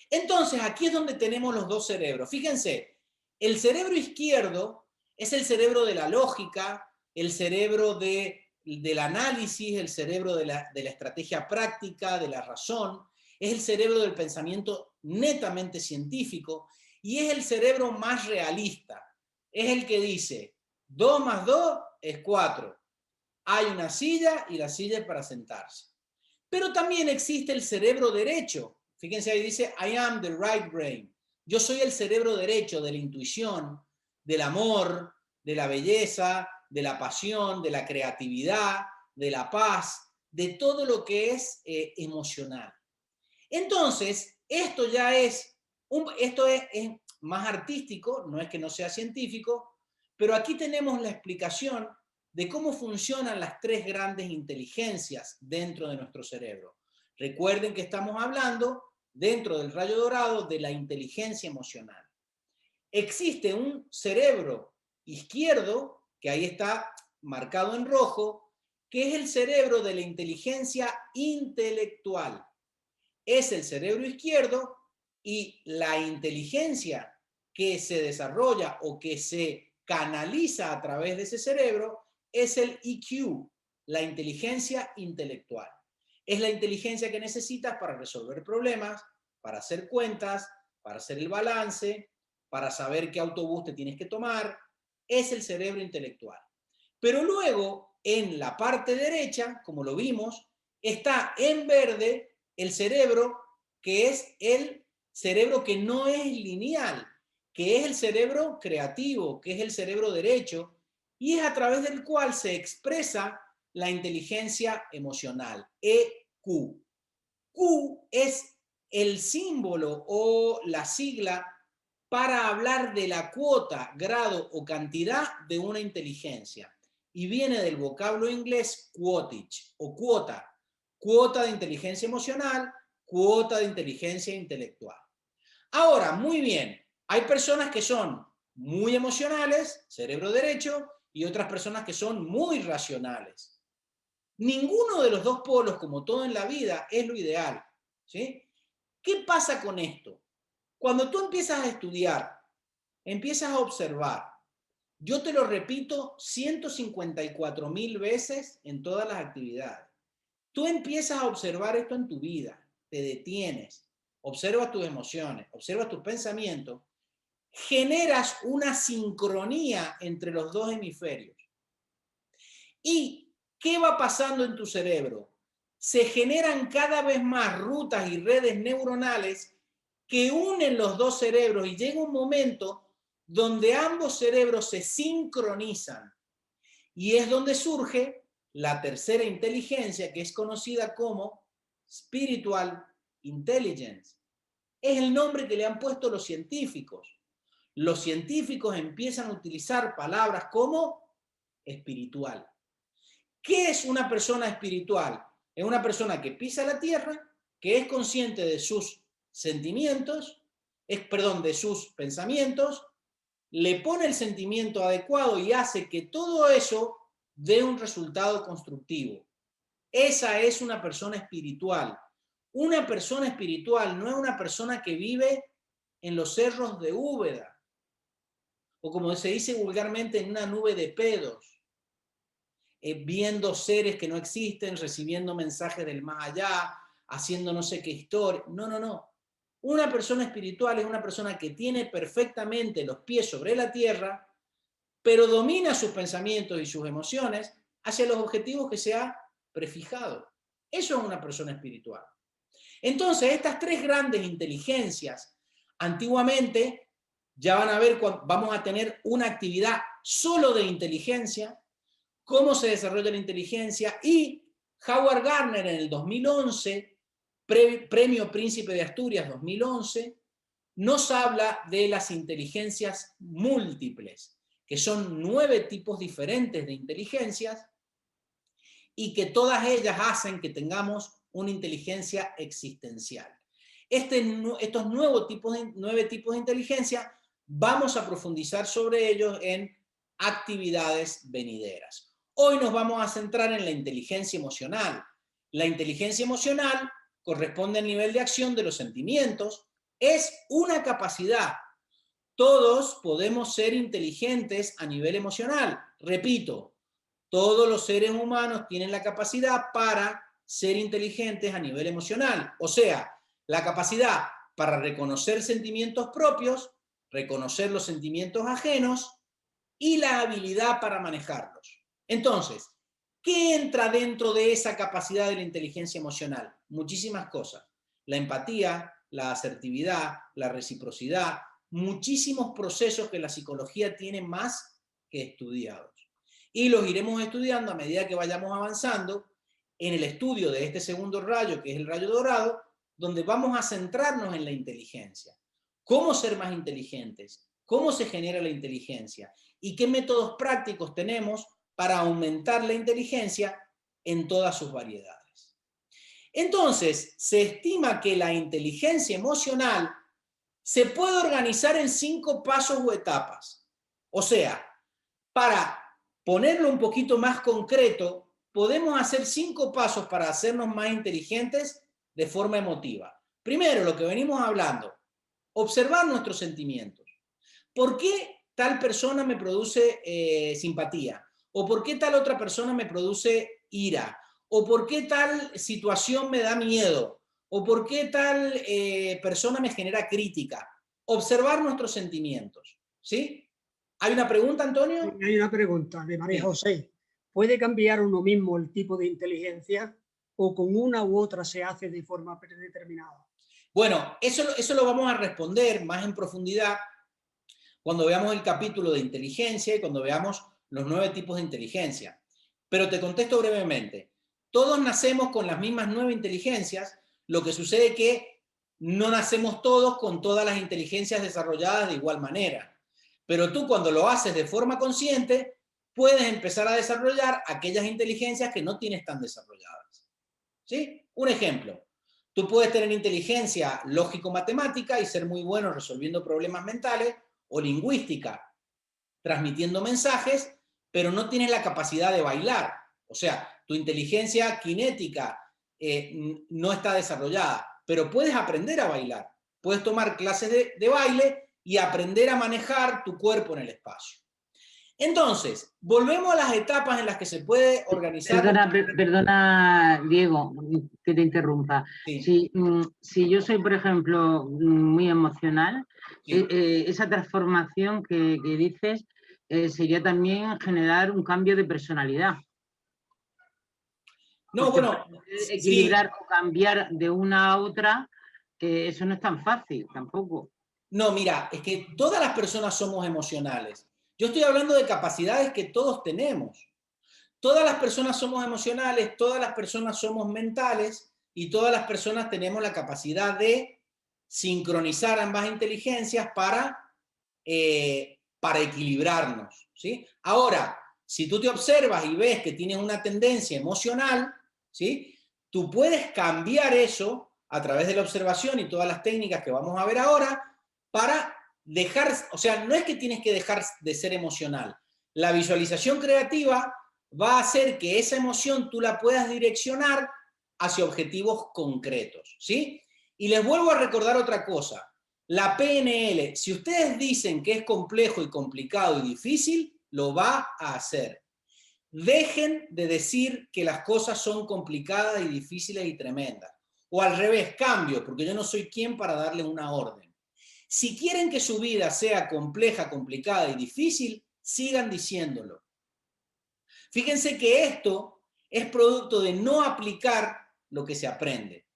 Entonces, aquí es donde tenemos los dos cerebros. Fíjense, el cerebro izquierdo es el cerebro de la lógica, el cerebro del análisis, el cerebro de la estrategia práctica, de la razón, es el cerebro del pensamiento netamente científico y es el cerebro más realista. Es el que dice, 2 más 2 es 4. Hay una silla y la silla es para sentarse. Pero también existe el cerebro derecho. Fíjense ahí dice, I am the right brain. Yo soy el cerebro derecho de la intuición, del amor, de la belleza, de la pasión, de la creatividad, de la paz, de todo lo que es emocional. Entonces, esto ya es más artístico, no es que no sea científico, pero aquí tenemos la explicación de cómo funcionan las tres grandes inteligencias dentro de nuestro cerebro. Recuerden que estamos hablando, dentro del rayo dorado, de la inteligencia emocional. Existe un cerebro izquierdo, que ahí está marcado en rojo, que es el cerebro de la inteligencia intelectual. Es el cerebro izquierdo y la inteligencia que se desarrolla o que se canaliza a través de ese cerebro es el EQ, la inteligencia intelectual. Es la inteligencia que necesitas para resolver problemas, para hacer cuentas, para hacer el balance, para saber qué autobús te tienes que tomar. Es el cerebro intelectual. Pero luego, en la parte derecha, como lo vimos, está en verde el cerebro que es el cerebro que no es lineal, que es el cerebro creativo, que es el cerebro derecho, y es a través del cual se expresa la inteligencia emocional, EQ. Q es el símbolo o la sigla para hablar de la cuota, grado o cantidad de una inteligencia. Y viene del vocablo inglés quotage o cuota. Cuota de inteligencia emocional, cuota de inteligencia intelectual. Ahora, muy bien, hay personas que son muy emocionales, cerebro derecho, y otras personas que son muy racionales. Ninguno de los dos polos, como todo en la vida, es lo ideal. ¿Sí? ¿Qué pasa con esto? Cuando tú empiezas a estudiar, empiezas a observar, yo te lo repito 154,000 veces en todas las actividades. Tú empiezas a observar esto en tu vida, te detienes, observas tus emociones, observas tus pensamientos, generas una sincronía entre los dos hemisferios. ¿Y qué va pasando en tu cerebro? Se generan cada vez más rutas y redes neuronales que unen los dos cerebros y llega un momento donde ambos cerebros se sincronizan. Y es donde surge la tercera inteligencia, que es conocida como spiritual intelligence. Es el nombre que le han puesto los científicos. Los científicos empiezan a utilizar palabras como espiritual. ¿Qué es una persona espiritual? Es una persona que pisa la tierra, que es consciente de sus sentimientos, de sus pensamientos, le pone el sentimiento adecuado y hace que todo eso dé un resultado constructivo. Esa es una persona espiritual. Una persona espiritual no es una persona que vive en los cerros de Úbeda, o como se dice vulgarmente, en una nube de pedos, viendo seres que no existen, recibiendo mensajes del más allá, haciendo no sé qué historia. No, no, no. Una persona espiritual es una persona que tiene perfectamente los pies sobre la tierra, pero domina sus pensamientos y sus emociones hacia los objetivos que se ha prefijado. Eso es una persona espiritual. Entonces, estas tres grandes inteligencias, antiguamente, ya van a ver, vamos a tener una actividad solo de inteligencia, cómo se desarrolla la inteligencia, y Howard Gardner en el 2011, Premio Príncipe de Asturias 2011, nos habla de las inteligencias múltiples, que son 9 tipos diferentes de inteligencias y que todas ellas hacen que tengamos una inteligencia existencial. Estos 9 tipos de inteligencia vamos a profundizar sobre ellos en actividades venideras. Hoy nos vamos a centrar en la inteligencia emocional. La inteligencia emocional corresponde al nivel de acción de los sentimientos. Es una capacidad. Todos podemos ser inteligentes a nivel emocional. Repito, todos los seres humanos tienen la capacidad para ser inteligentes a nivel emocional. O sea, la capacidad para reconocer sentimientos propios, reconocer los sentimientos ajenos y la habilidad para manejarlos. Entonces, ¿qué entra dentro de esa capacidad de la inteligencia emocional? Muchísimas cosas. La empatía, la asertividad, la reciprocidad, muchísimos procesos que la psicología tiene más que estudiados. Y los iremos estudiando a medida que vayamos avanzando en el estudio de este segundo rayo, que es el rayo dorado, donde vamos a centrarnos en la inteligencia. ¿Cómo ser más inteligentes? ¿Cómo se genera la inteligencia? ¿Y qué métodos prácticos tenemos para aumentar la inteligencia en todas sus variedades? Entonces, se estima que la inteligencia emocional se puede organizar en 5 pasos o etapas. O sea, para ponerlo un poquito más concreto, podemos hacer 5 pasos para hacernos más inteligentes de forma emotiva. Primero, lo que venimos hablando, observar nuestros sentimientos. ¿Por qué tal persona me produce simpatía? ¿O por qué tal otra persona me produce ira? ¿O por qué tal situación me da miedo? ¿O por qué tal persona me genera crítica? Observar nuestros sentimientos, ¿sí? ¿Hay una pregunta, Antonio? Hay una pregunta de María Sí. José. ¿Puede cambiar uno mismo el tipo de inteligencia o con una u otra se hace de forma predeterminada? Bueno, eso lo vamos a responder más en profundidad cuando veamos el capítulo de inteligencia y cuando veamos los 9 tipos de inteligencia. Pero te contesto brevemente. Todos nacemos con las mismas 9 inteligencias, lo que sucede que no nacemos todos con todas las inteligencias desarrolladas de igual manera. Pero tú, cuando lo haces de forma consciente, puedes empezar a desarrollar aquellas inteligencias que no tienes tan desarrolladas. ¿Sí? Un ejemplo. Tú puedes tener inteligencia lógico-matemática y ser muy bueno resolviendo problemas mentales, o lingüística, transmitiendo mensajes, pero no tienes la capacidad de bailar. O sea, tu inteligencia cinética no está desarrollada, pero puedes aprender a bailar. Puedes tomar clases de baile y aprender a manejar tu cuerpo en el espacio. Entonces, volvemos a las etapas en las que se puede organizar. Perdona, Diego, que te interrumpa. Sí. Si yo soy, por ejemplo, muy emocional, Sí. esa transformación que dices sería también generar un cambio de personalidad. No, porque bueno, equilibrar sí. o cambiar de una a otra, eso no es tan fácil tampoco. No, mira, es que todas las personas somos emocionales. Yo estoy hablando de capacidades que todos tenemos. Todas las personas somos emocionales, todas las personas somos mentales y todas las personas tenemos la capacidad de sincronizar ambas inteligencias para equilibrarnos, ¿sí? Ahora, si tú te observas y ves que tienes una tendencia emocional, ¿sí? Tú puedes cambiar eso a través de la observación y todas las técnicas que vamos a ver ahora para dejar, o sea, no es que tienes que dejar de ser emocional. La visualización creativa va a hacer que esa emoción tú la puedas direccionar hacia objetivos concretos, ¿sí? Y les vuelvo a recordar otra cosa. La PNL, si ustedes dicen que es complejo y complicado y difícil, lo va a hacer. Dejen de decir que las cosas son complicadas y difíciles y tremendas. O al revés, cambio, porque yo no soy quien para darle una orden. Si quieren que su vida sea compleja, complicada y difícil, sigan diciéndolo. Fíjense que esto es producto de no aplicar lo que se aprende.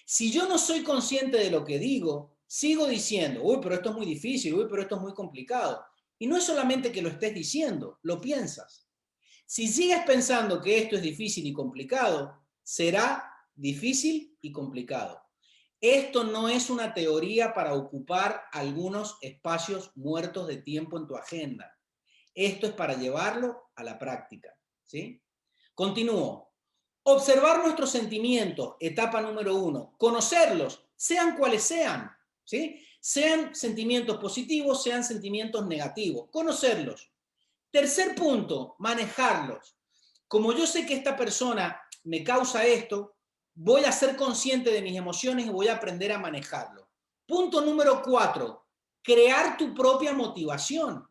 Si yo no soy consciente de lo que digo, sigo diciendo, uy, pero esto es muy difícil, uy, pero esto es muy complicado. Y no es solamente que lo estés diciendo, lo piensas. Si sigues pensando que esto es difícil y complicado, será difícil y complicado. Esto no es una teoría para ocupar algunos espacios muertos de tiempo en tu agenda. Esto es para llevarlo a la práctica, ¿sí? Continúo. Observar nuestros sentimientos, etapa número 1. Conocerlos, sean cuales sean, ¿sí? Sean sentimientos positivos, sean sentimientos negativos. Conocerlos. Tercer punto, manejarlos. Como yo sé que esta persona me causa esto, voy a ser consciente de mis emociones y voy a aprender a manejarlo. Punto número 4, crear tu propia motivación.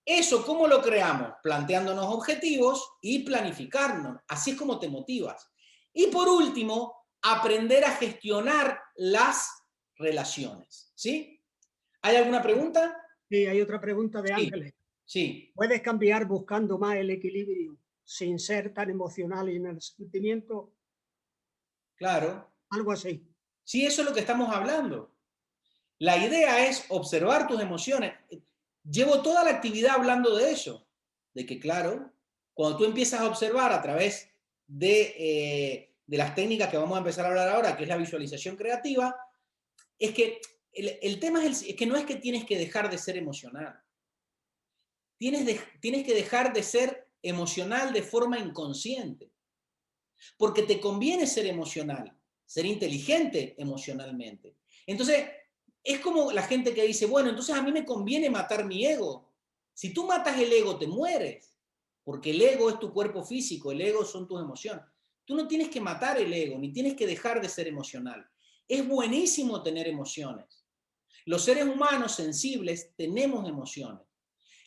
Eso, ¿cómo lo creamos? Planteándonos objetivos y planificarnos. Así es como te motivas. Y por último, aprender a gestionar las relaciones. ¿Sí? ¿Hay alguna pregunta? Sí, hay otra pregunta de Sí. Ángeles. Sí. ¿Puedes cambiar buscando más el equilibrio sin ser tan emocional y en el sentimiento? Claro. Algo así. Sí, eso es lo que estamos hablando. La idea es observar tus emociones. Llevo toda la actividad hablando de eso, de que claro, cuando tú empiezas a observar a través de las técnicas que vamos a empezar a hablar ahora, que es la visualización creativa, es que el tema es que no es que tienes que dejar de ser emocional. Tienes que dejar de ser emocional de forma inconsciente, porque te conviene ser emocional, ser inteligente emocionalmente. Entonces, es como la gente que dice, bueno, entonces a mí me conviene matar mi ego. Si tú matas el ego, te mueres, porque el ego es tu cuerpo físico, el ego son tus emociones. Tú no tienes que matar el ego, ni tienes que dejar de ser emocional. Es buenísimo tener emociones. Los seres humanos sensibles tenemos emociones.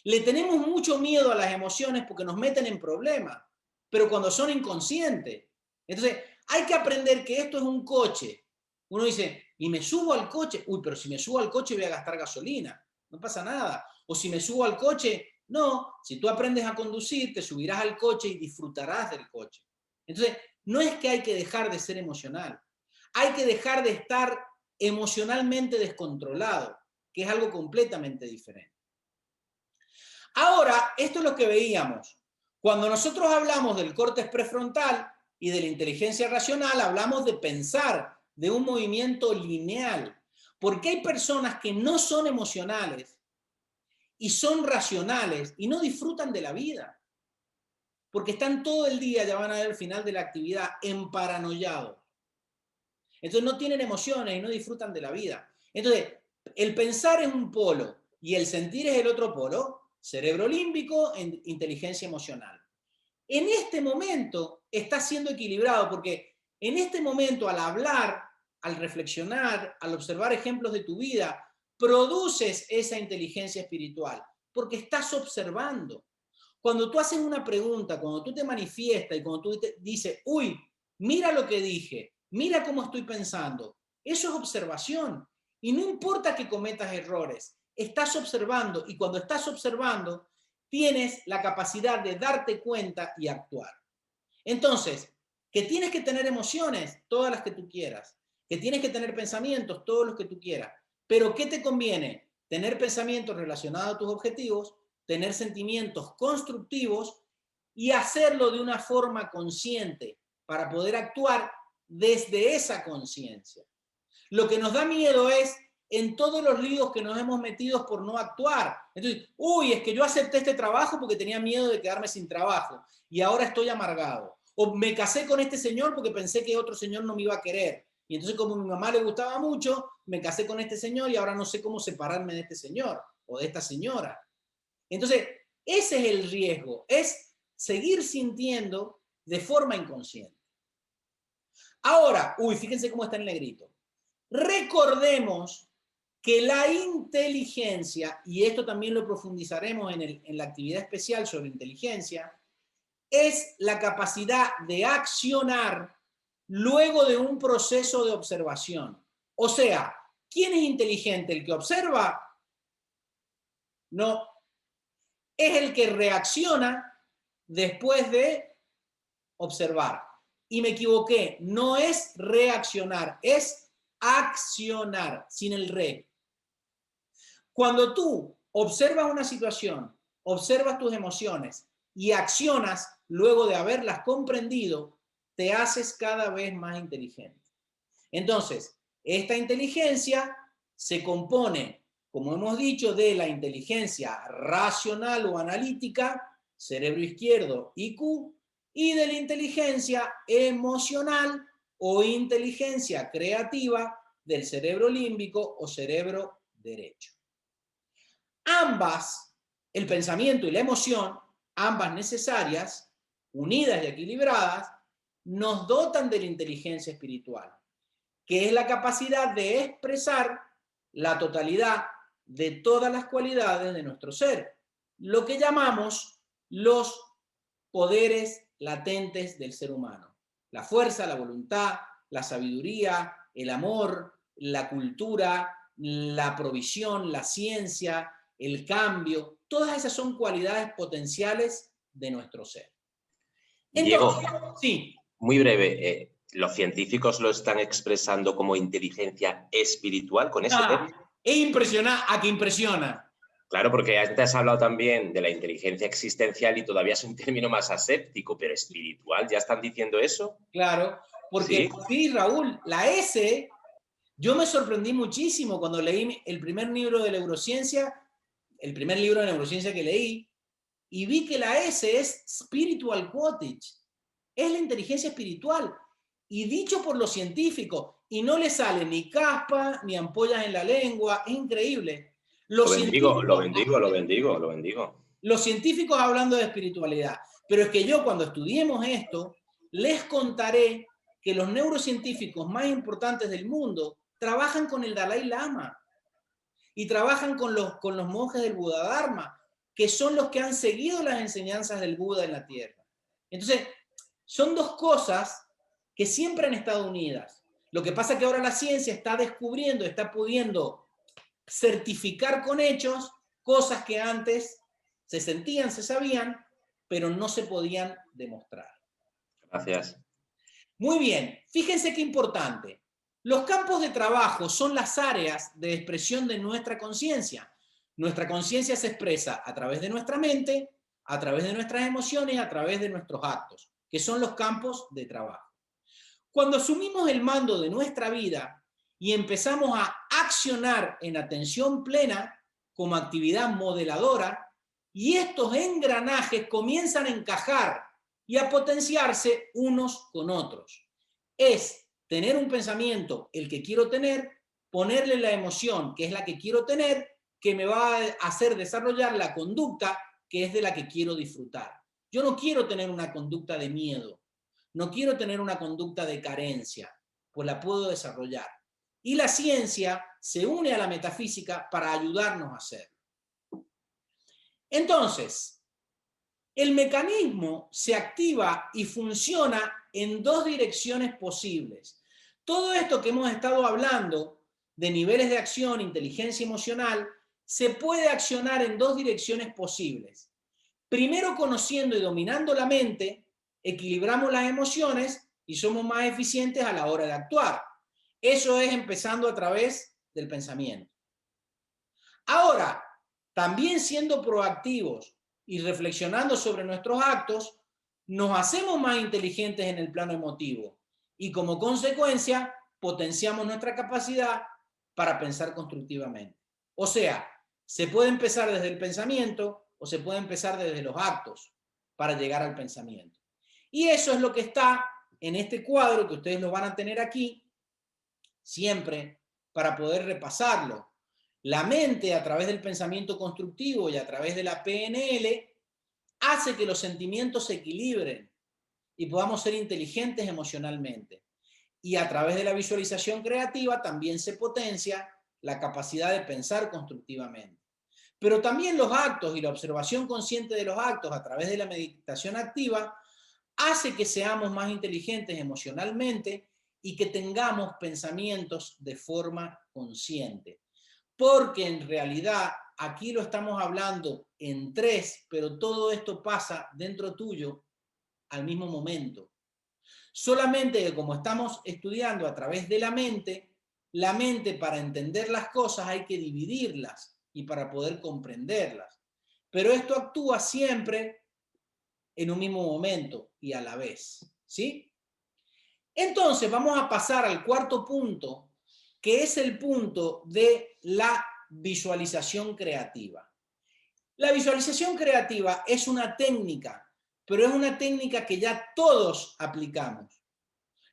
Le tenemos mucho miedo a las emociones porque nos meten en problemas, pero cuando son inconscientes. Entonces, hay que aprender que esto es un coche. Uno dice, y me subo al coche, uy, pero si me subo al coche voy a gastar gasolina, no pasa nada. O si me subo al coche, no, si tú aprendes a conducir, te subirás al coche y disfrutarás del coche. Entonces, no es que hay que dejar de ser emocional, hay que dejar de estar emocionalmente descontrolado, que es algo completamente diferente. Ahora, esto es lo que veíamos. Cuando nosotros hablamos del córtex prefrontal y de la inteligencia racional, hablamos de pensar, de un movimiento lineal. Porque hay personas que no son emocionales y son racionales y no disfrutan de la vida. Porque están todo el día, ya van a ver al final de la actividad, emparanoiados. Entonces no tienen emociones y no disfrutan de la vida. Entonces, el pensar es un polo y el sentir es el otro polo. Cerebro límbico, inteligencia emocional. En este momento está siendo equilibrado porque en este momento al hablar, al reflexionar, al observar ejemplos de tu vida, produces esa inteligencia espiritual porque estás observando. Cuando tú haces una pregunta, cuando tú te manifiestas y cuando tú dices, uy, mira lo que dije, mira cómo estoy pensando, eso es observación. Y no importa que cometas errores, estás observando y cuando estás observando tienes la capacidad de darte cuenta y actuar. Entonces, que tienes que tener emociones, todas las que tú quieras, que tienes que tener pensamientos, todos los que tú quieras, pero ¿qué te conviene? Tener pensamientos relacionados a tus objetivos, tener sentimientos constructivos y hacerlo de una forma consciente para poder actuar desde esa conciencia. Lo que nos da miedo es en todos los líos que nos hemos metido por no actuar. Entonces, uy, es que yo acepté este trabajo porque tenía miedo de quedarme sin trabajo y ahora estoy amargado. O me casé con este señor porque pensé que otro señor no me iba a querer. Y entonces como a mi mamá le gustaba mucho, me casé con este señor y ahora no sé cómo separarme de este señor o de esta señora. Entonces, ese es el riesgo, es seguir sintiendo de forma inconsciente. Ahora, uy, fíjense cómo está el negrito. Recordemos que la inteligencia, y esto también lo profundizaremos en la actividad especial sobre inteligencia, es la capacidad de accionar luego de un proceso de observación. O sea, ¿quién es inteligente? ¿El que observa? No. Es el que reacciona después de observar. Y me equivoqué, no es reaccionar, es accionar, sin el re. Cuando tú observas una situación, observas tus emociones y accionas luego de haberlas comprendido, te haces cada vez más inteligente. Entonces, esta inteligencia se compone, como hemos dicho, de la inteligencia racional o analítica, cerebro izquierdo, IQ, y de la inteligencia emocional o inteligencia creativa del cerebro límbico o cerebro derecho. Ambas, el pensamiento y la emoción, ambas necesarias, unidas y equilibradas, nos dotan de la inteligencia espiritual, que es la capacidad de expresar la totalidad de todas las cualidades de nuestro ser, lo que llamamos los poderes latentes del ser humano. La fuerza, la voluntad, la sabiduría, el amor, la cultura, la provisión, la ciencia, el cambio, todas esas son cualidades potenciales de nuestro ser. Entonces, Diego, sí. Muy breve, ¿los científicos lo están expresando como inteligencia espiritual con ese término? Es impresionante, ¿a qué impresiona? Claro, porque antes has hablado también de la inteligencia existencial y todavía es un término más aséptico, pero espiritual, ¿ya están diciendo eso? Claro, porque sí, Raúl, la S, yo me sorprendí muchísimo cuando leí el primer libro de neurociencia, el primer libro de neurociencia que leí, y vi que la S es Spiritual Quottage, es la inteligencia espiritual, y dicho por los científicos, y no le sale ni caspa, ni ampollas en la lengua, es increíble. Lo bendigo. Los científicos hablando de espiritualidad, pero es que yo cuando estudiemos esto, les contaré que los neurocientíficos más importantes del mundo trabajan con el Dalai Lama y trabajan con los monjes del Buda Dharma, que son los que han seguido las enseñanzas del Buda en la Tierra. Entonces, son dos cosas que siempre han estado unidas. Lo que pasa es que ahora la ciencia está descubriendo, está pudiendo certificar con hechos cosas que antes se sentían, se sabían, pero no se podían demostrar. Gracias. Muy bien, fíjense qué importante. Los campos de trabajo son las áreas de expresión de nuestra conciencia. Nuestra conciencia se expresa a través de nuestra mente, a través de nuestras emociones, a través de nuestros actos, que son los campos de trabajo. Cuando asumimos el mando de nuestra vida y empezamos a accionar en atención plena como actividad modeladora, y estos engranajes comienzan a encajar y a potenciarse unos con otros. Es tener un pensamiento, el que quiero tener, ponerle la emoción, que es la que quiero tener, que me va a hacer desarrollar la conducta, que es de la que quiero disfrutar. Yo no quiero tener una conducta de miedo, no quiero tener una conducta de carencia, pues la puedo desarrollar. Y la ciencia se une a la metafísica para ayudarnos a hacerlo. Entonces, el mecanismo se activa y funciona en dos direcciones posibles. Todo esto que hemos estado hablando de niveles de acción, inteligencia emocional, se puede accionar en dos direcciones posibles. Primero, conociendo y dominando la mente, equilibramos las emociones y somos más eficientes a la hora de actuar. Eso es empezando a través del pensamiento. Ahora, también siendo proactivos y reflexionando sobre nuestros actos, nos hacemos más inteligentes en el plano emotivo y como consecuencia potenciamos nuestra capacidad para pensar constructivamente. O sea, se puede empezar desde el pensamiento o se puede empezar desde los actos para llegar al pensamiento. Y eso es lo que está en este cuadro que ustedes lo van a tener aquí siempre para poder repasarlo. La mente, a través del pensamiento constructivo y a través de la PNL, hace que los sentimientos se equilibren y podamos ser inteligentes emocionalmente. Y a través de la visualización creativa también se potencia la capacidad de pensar constructivamente. Pero también los actos y la observación consciente de los actos a través de la meditación activa hace que seamos más inteligentes emocionalmente y que tengamos pensamientos de forma consciente. Porque en realidad aquí lo estamos hablando en tres, pero todo esto pasa dentro tuyo al mismo momento. Solamente que como estamos estudiando a través de la mente para entender las cosas hay que dividirlas y para poder comprenderlas. Pero esto actúa siempre en un mismo momento y a la vez, ¿sí? Entonces vamos a pasar al cuarto punto, que es el punto de la visualización creativa. La visualización creativa es una técnica, pero es una técnica que ya todos aplicamos.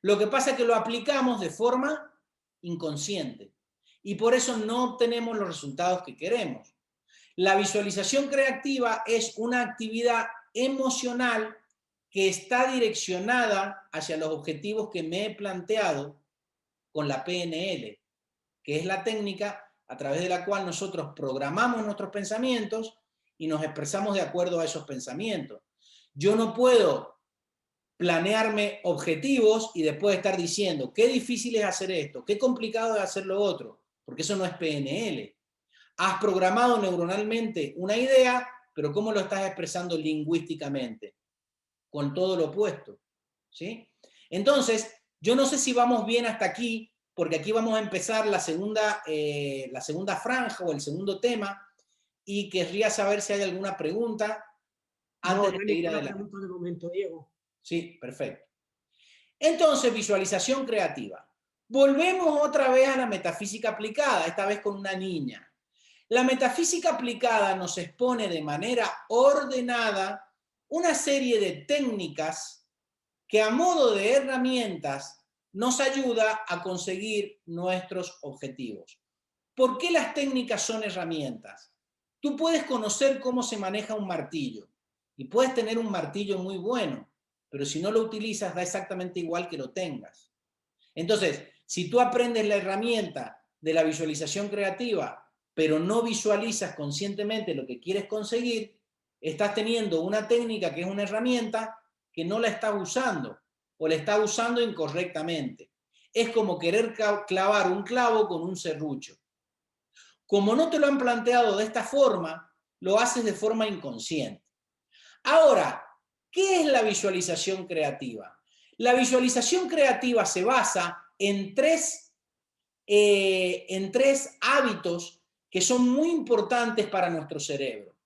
Lo que pasa es que lo aplicamos de forma inconsciente y por eso no obtenemos los resultados que queremos. La visualización creativa es una actividad emocional que está direccionada hacia los objetivos que me he planteado con la PNL, que es la técnica a través de la cual nosotros programamos nuestros pensamientos y nos expresamos de acuerdo a esos pensamientos. Yo no puedo planearme objetivos y después estar diciendo qué difícil es hacer esto, qué complicado es hacer lo otro, porque eso no es PNL. Has programado neuronalmente una idea, pero ¿cómo lo estás expresando lingüísticamente? Con todo lo opuesto, ¿sí? Entonces, yo no sé si vamos bien hasta aquí, porque aquí vamos a empezar la segunda franja o el segundo tema, y querría saber si hay alguna pregunta antes de ir adelante. Pregunta de momento, Diego. Sí, perfecto. Entonces, visualización creativa. Volvemos otra vez a la metafísica aplicada, esta vez con una niña. La metafísica aplicada nos expone de manera ordenada una serie de técnicas que a modo de herramientas nos ayuda a conseguir nuestros objetivos. ¿Por qué las técnicas son herramientas? Tú puedes conocer cómo se maneja un martillo y puedes tener un martillo muy bueno, pero si no lo utilizas da exactamente igual que lo tengas. Entonces, si tú aprendes la herramienta de la visualización creativa, pero no visualizas conscientemente lo que quieres conseguir, estás teniendo una técnica que es una herramienta que no la estás usando o la estás usando incorrectamente. Es como querer clavar un clavo con un serrucho. Como no te lo han planteado de esta forma, lo haces de forma inconsciente. Ahora, ¿qué es la visualización creativa? La visualización creativa se basa en tres hábitos que son muy importantes para nuestro cerebro.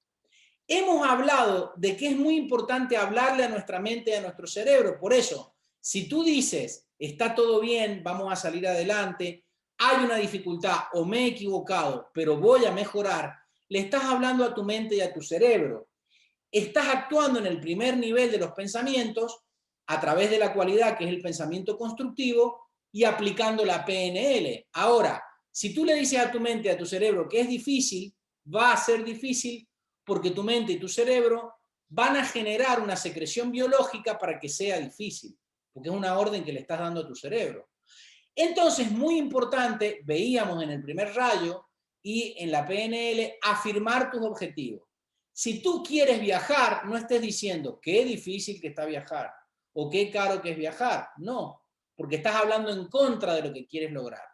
Hemos hablado de que es muy importante hablarle a nuestra mente y a nuestro cerebro. Por eso, si tú dices, está todo bien, vamos a salir adelante, hay una dificultad o me he equivocado, pero voy a mejorar, le estás hablando a tu mente y a tu cerebro. Estás actuando en el primer nivel de los pensamientos a través de la cualidad que es el pensamiento constructivo y aplicando la PNL. Ahora, si tú le dices a tu mente y a tu cerebro que es difícil, va a ser difícil porque tu mente y tu cerebro van a generar una secreción biológica para que sea difícil, porque es una orden que le estás dando a tu cerebro. Entonces, muy importante, veíamos en el primer rayo y en la PNL, afirmar tus objetivos. Si tú quieres viajar, no estés diciendo qué difícil que está viajar o qué caro que es viajar. No, porque estás hablando en contra de lo que quieres lograr.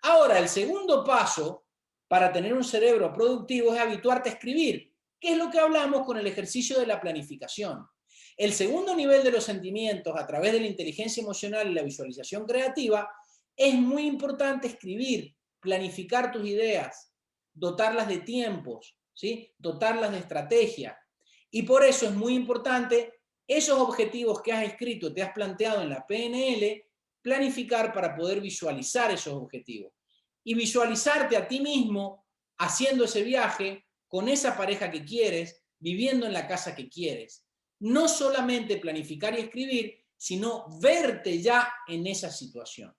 Ahora, el segundo paso para tener un cerebro productivo es habituarte a escribir, que es lo que hablamos con el ejercicio de la planificación. El segundo nivel de los sentimientos a través de la inteligencia emocional y la visualización creativa es muy importante escribir, planificar tus ideas, dotarlas de tiempos, ¿sí? Dotarlas de estrategia. Y por eso es muy importante esos objetivos que has escrito, te has planteado en la PNL, planificar para poder visualizar esos objetivos. Y visualizarte a ti mismo haciendo ese viaje con esa pareja que quieres, viviendo en la casa que quieres. No solamente planificar y escribir, sino verte ya en esa situación.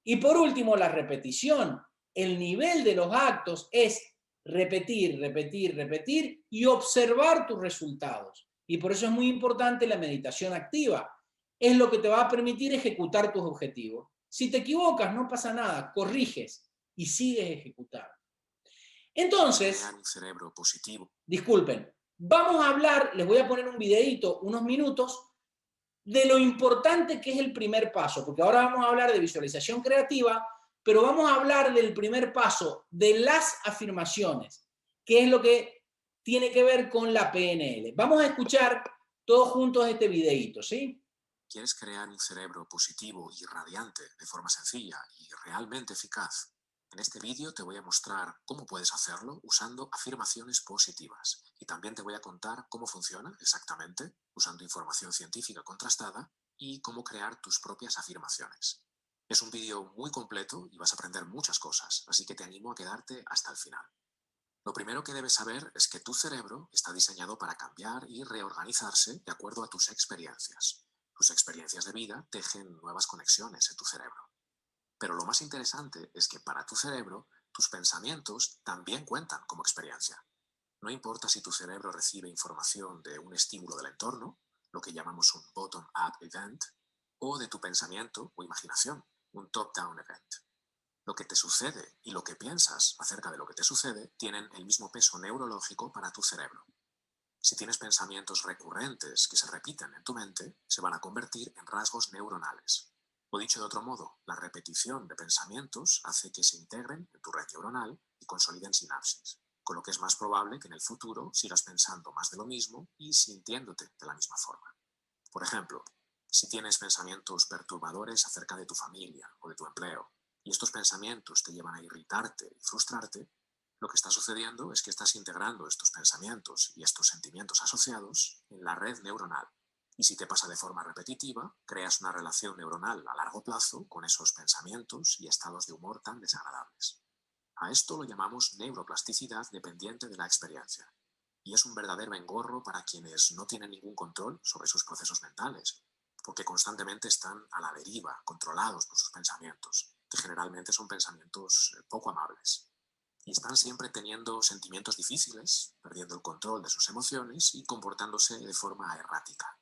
Y por último, la repetición. El nivel de los actos es repetir, repetir, repetir y observar tus resultados. Y por eso es muy importante la meditación activa. Es lo que te va a permitir ejecutar tus objetivos. Si te equivocas, no pasa nada, corriges y sigues ejecutando. Entonces, cerebro positivo. Disculpen, vamos a hablar, les voy a poner un videíto, unos minutos, de lo importante que es el primer paso, porque ahora vamos a hablar de visualización creativa, pero vamos a hablar del primer paso, de las afirmaciones, que es lo que tiene que ver con la PNL. Vamos a escuchar todos juntos este videíto, ¿sí? ¿Quieres crear un cerebro positivo y radiante de forma sencilla y realmente eficaz? En este vídeo te voy a mostrar cómo puedes hacerlo usando afirmaciones positivas. Y también te voy a contar cómo funciona exactamente, usando información científica contrastada, y cómo crear tus propias afirmaciones. Es un vídeo muy completo y vas a aprender muchas cosas, así que te animo a quedarte hasta el final. Lo primero que debes saber es que tu cerebro está diseñado para cambiar y reorganizarse de acuerdo a tus experiencias. Tus experiencias de vida tejen nuevas conexiones en tu cerebro. Pero lo más interesante es que para tu cerebro, tus pensamientos también cuentan como experiencia. No importa si tu cerebro recibe información de un estímulo del entorno, lo que llamamos un bottom-up event, o de tu pensamiento o imaginación, un top-down event. Lo que te sucede y lo que piensas acerca de lo que te sucede tienen el mismo peso neurológico para tu cerebro. Si tienes pensamientos recurrentes que se repiten en tu mente, se van a convertir en rasgos neuronales. O dicho de otro modo, la repetición de pensamientos hace que se integren en tu red neuronal y consoliden sinapsis, con lo que es más probable que en el futuro sigas pensando más de lo mismo y sintiéndote de la misma forma. Por ejemplo, si tienes pensamientos perturbadores acerca de tu familia o de tu empleo, y estos pensamientos te llevan a irritarte y frustrarte, lo que está sucediendo es que estás integrando estos pensamientos y estos sentimientos asociados en la red neuronal. Y si te pasa de forma repetitiva, creas una relación neuronal a largo plazo con esos pensamientos y estados de humor tan desagradables. A esto lo llamamos neuroplasticidad dependiente de la experiencia. Y es un verdadero engorro para quienes no tienen ningún control sobre sus procesos mentales, porque constantemente están a la deriva, controlados por sus pensamientos, que generalmente son pensamientos poco amables. Y están siempre teniendo sentimientos difíciles, perdiendo el control de sus emociones y comportándose de forma errática.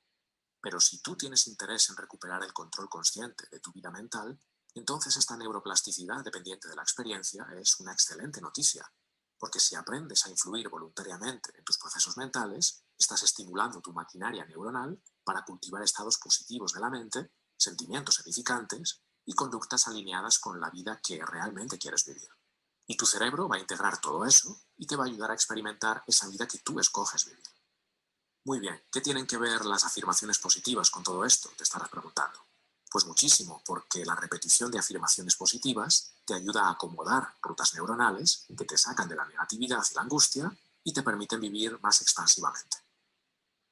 Pero si tú tienes interés en recuperar el control consciente de tu vida mental, entonces esta neuroplasticidad dependiente de la experiencia es una excelente noticia, porque si aprendes a influir voluntariamente en tus procesos mentales, estás estimulando tu maquinaria neuronal para cultivar estados positivos de la mente, sentimientos edificantes y conductas alineadas con la vida que realmente quieres vivir. Y tu cerebro va a integrar todo eso y te va a ayudar a experimentar esa vida que tú escoges vivir. Muy bien, ¿qué tienen que ver las afirmaciones positivas con todo esto? Te estarás preguntando. Pues muchísimo, porque la repetición de afirmaciones positivas te ayuda a acomodar rutas neuronales que te sacan de la negatividad y la angustia y te permiten vivir más expansivamente.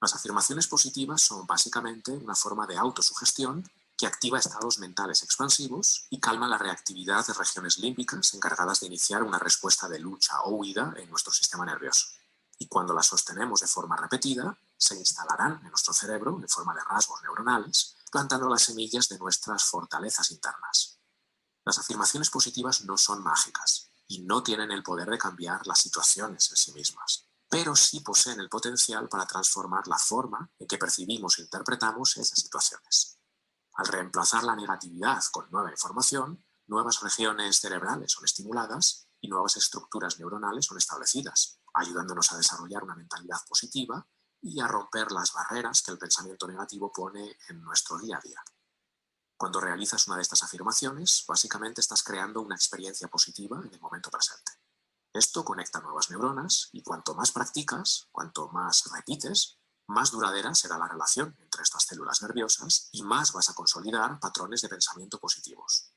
Las afirmaciones positivas son básicamente una forma de autosugestión que activa estados mentales expansivos y calma la reactividad de regiones límbicas encargadas de iniciar una respuesta de lucha o huida en nuestro sistema nervioso. Y cuando las sostenemos de forma repetida, se instalarán en nuestro cerebro en forma de rasgos neuronales, plantando las semillas de nuestras fortalezas internas. Las afirmaciones positivas no son mágicas y no tienen el poder de cambiar las situaciones en sí mismas, pero sí poseen el potencial para transformar la forma en que percibimos e interpretamos esas situaciones. Al reemplazar la negatividad con nueva información, nuevas regiones cerebrales son estimuladas y nuevas estructuras neuronales son establecidas, ayudándonos a desarrollar una mentalidad positiva y a romper las barreras que el pensamiento negativo pone en nuestro día a día. Cuando realizas una de estas afirmaciones, básicamente estás creando una experiencia positiva en el momento presente. Esto conecta nuevas neuronas y cuanto más practicas, cuanto más repites, más duradera será la relación entre estas células nerviosas y más vas a consolidar patrones de pensamiento positivos.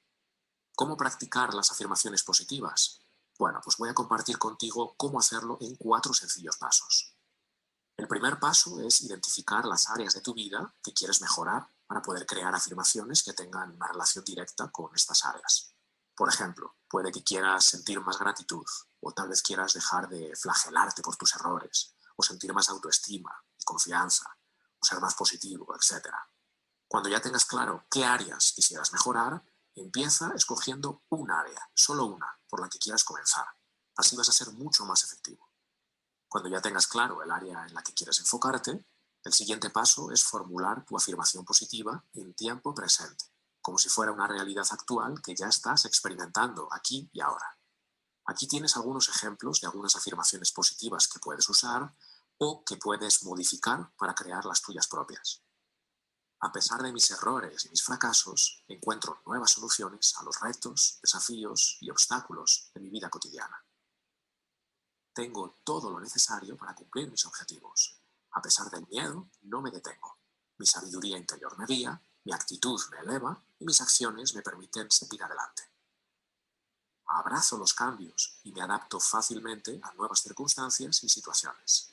¿Cómo practicar las afirmaciones positivas? Bueno, pues voy a compartir contigo cómo hacerlo en 4 sencillos pasos. El primer paso es identificar las áreas de tu vida que quieres mejorar para poder crear afirmaciones que tengan una relación directa con estas áreas. Por ejemplo, puede que quieras sentir más gratitud, o tal vez quieras dejar de flagelarte por tus errores, o sentir más autoestima y confianza, o ser más positivo, etc. Cuando ya tengas claro qué áreas quisieras mejorar, empieza escogiendo un área, solo una, por la que quieras comenzar. Así vas a ser mucho más efectivo. Cuando ya tengas claro el área en la que quieres enfocarte, el siguiente paso es formular tu afirmación positiva en tiempo presente, como si fuera una realidad actual que ya estás experimentando aquí y ahora. Aquí tienes algunos ejemplos de algunas afirmaciones positivas que puedes usar o que puedes modificar para crear las tuyas propias. A pesar de mis errores y mis fracasos, encuentro nuevas soluciones a los retos, desafíos y obstáculos de mi vida cotidiana. Tengo todo lo necesario para cumplir mis objetivos. A pesar del miedo, no me detengo. Mi sabiduría interior me guía, mi actitud me eleva y mis acciones me permiten seguir adelante. Abrazo los cambios y me adapto fácilmente a nuevas circunstancias y situaciones.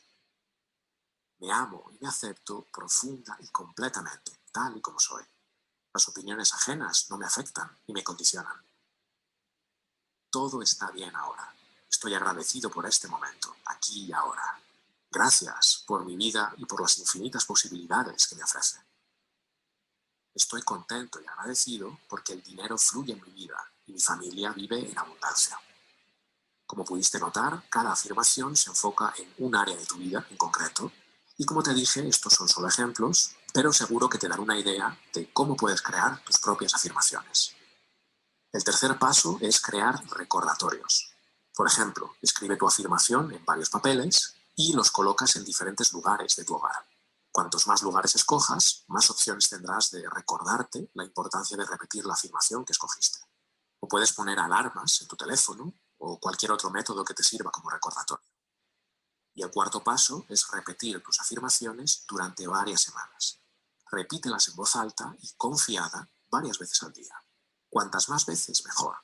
Me amo y me acepto profunda y completamente, tal y como soy. Las opiniones ajenas no me afectan ni me condicionan. Todo está bien ahora. Estoy agradecido por este momento, aquí y ahora. Gracias por mi vida y por las infinitas posibilidades que me ofrece. Estoy contento y agradecido porque el dinero fluye en mi vida y mi familia vive en abundancia. Como pudiste notar, cada afirmación se enfoca en un área de tu vida en concreto. Y como te dije, estos son solo ejemplos, pero seguro que te dan una idea de cómo puedes crear tus propias afirmaciones. El tercer paso es crear recordatorios. Por ejemplo, escribe tu afirmación en varios papeles y los colocas en diferentes lugares de tu hogar. Cuantos más lugares escojas, más opciones tendrás de recordarte la importancia de repetir la afirmación que escogiste. O puedes poner alarmas en tu teléfono o cualquier otro método que te sirva como recordatorio. Y el cuarto paso es repetir tus afirmaciones durante varias semanas. Repítelas en voz alta y confiada varias veces al día. Cuantas más veces, mejor.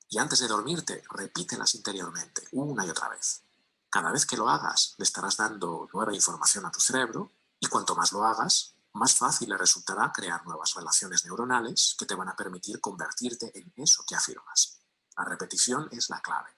Y antes de dormirte, repítelas interiormente, una y otra vez. Cada vez que lo hagas, le estarás dando nueva información a tu cerebro y cuanto más lo hagas, más fácil le resultará crear nuevas relaciones neuronales que te van a permitir convertirte en eso que afirmas. La repetición es la clave.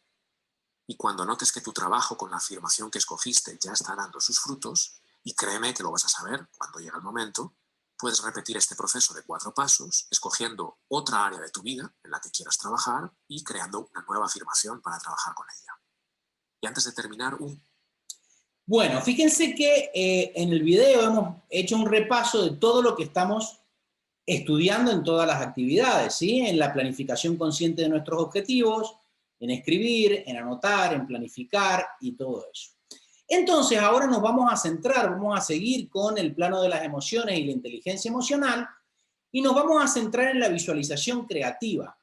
Y cuando notes que tu trabajo con la afirmación que escogiste ya está dando sus frutos, y créeme que lo vas a saber cuando llegue el momento, puedes repetir este proceso de 4 pasos, escogiendo otra área de tu vida en la que quieras trabajar y creando una nueva afirmación para trabajar con ella. Y antes de terminar, Bueno, fíjense que en el video hemos hecho un repaso de todo lo que estamos estudiando en todas las actividades, ¿sí? En la planificación consciente de nuestros objetivos, en escribir, en anotar, en planificar y todo eso. Entonces, ahora nos vamos a centrar, vamos a seguir con el plano de las emociones y la inteligencia emocional y nos vamos a centrar en la visualización creativa.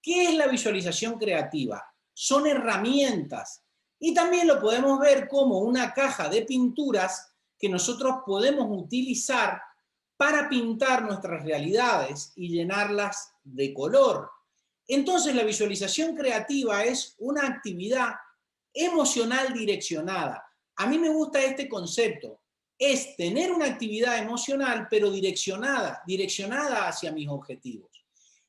¿Qué es la visualización creativa? Son herramientas y también lo podemos ver como una caja de pinturas que nosotros podemos utilizar para pintar nuestras realidades y llenarlas de color. Entonces, la visualización creativa es una actividad emocional direccionada. A mí me gusta este concepto. Es tener una actividad emocional, pero direccionada hacia mis objetivos.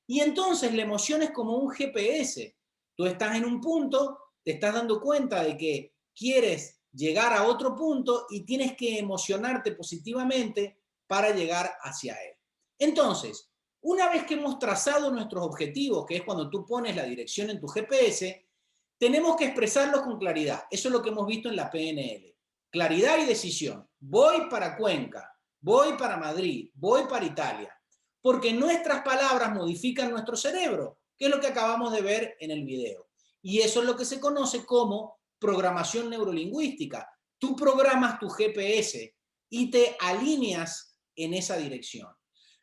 Y entonces la emoción es como un GPS. Tú estás en un punto, te estás dando cuenta de que quieres llegar a otro punto y tienes que emocionarte positivamente para llegar hacia él. Entonces, una vez que hemos trazado nuestros objetivos, que es cuando tú pones la dirección en tu GPS, tenemos que expresarlos con claridad. Eso es lo que hemos visto en la PNL. Claridad y decisión. Voy para Cuenca, voy para Madrid, voy para Italia. Porque nuestras palabras modifican nuestro cerebro, que es lo que acabamos de ver en el video. Y eso es lo que se conoce como programación neurolingüística. Tú programas tu GPS y te alineas en esa dirección.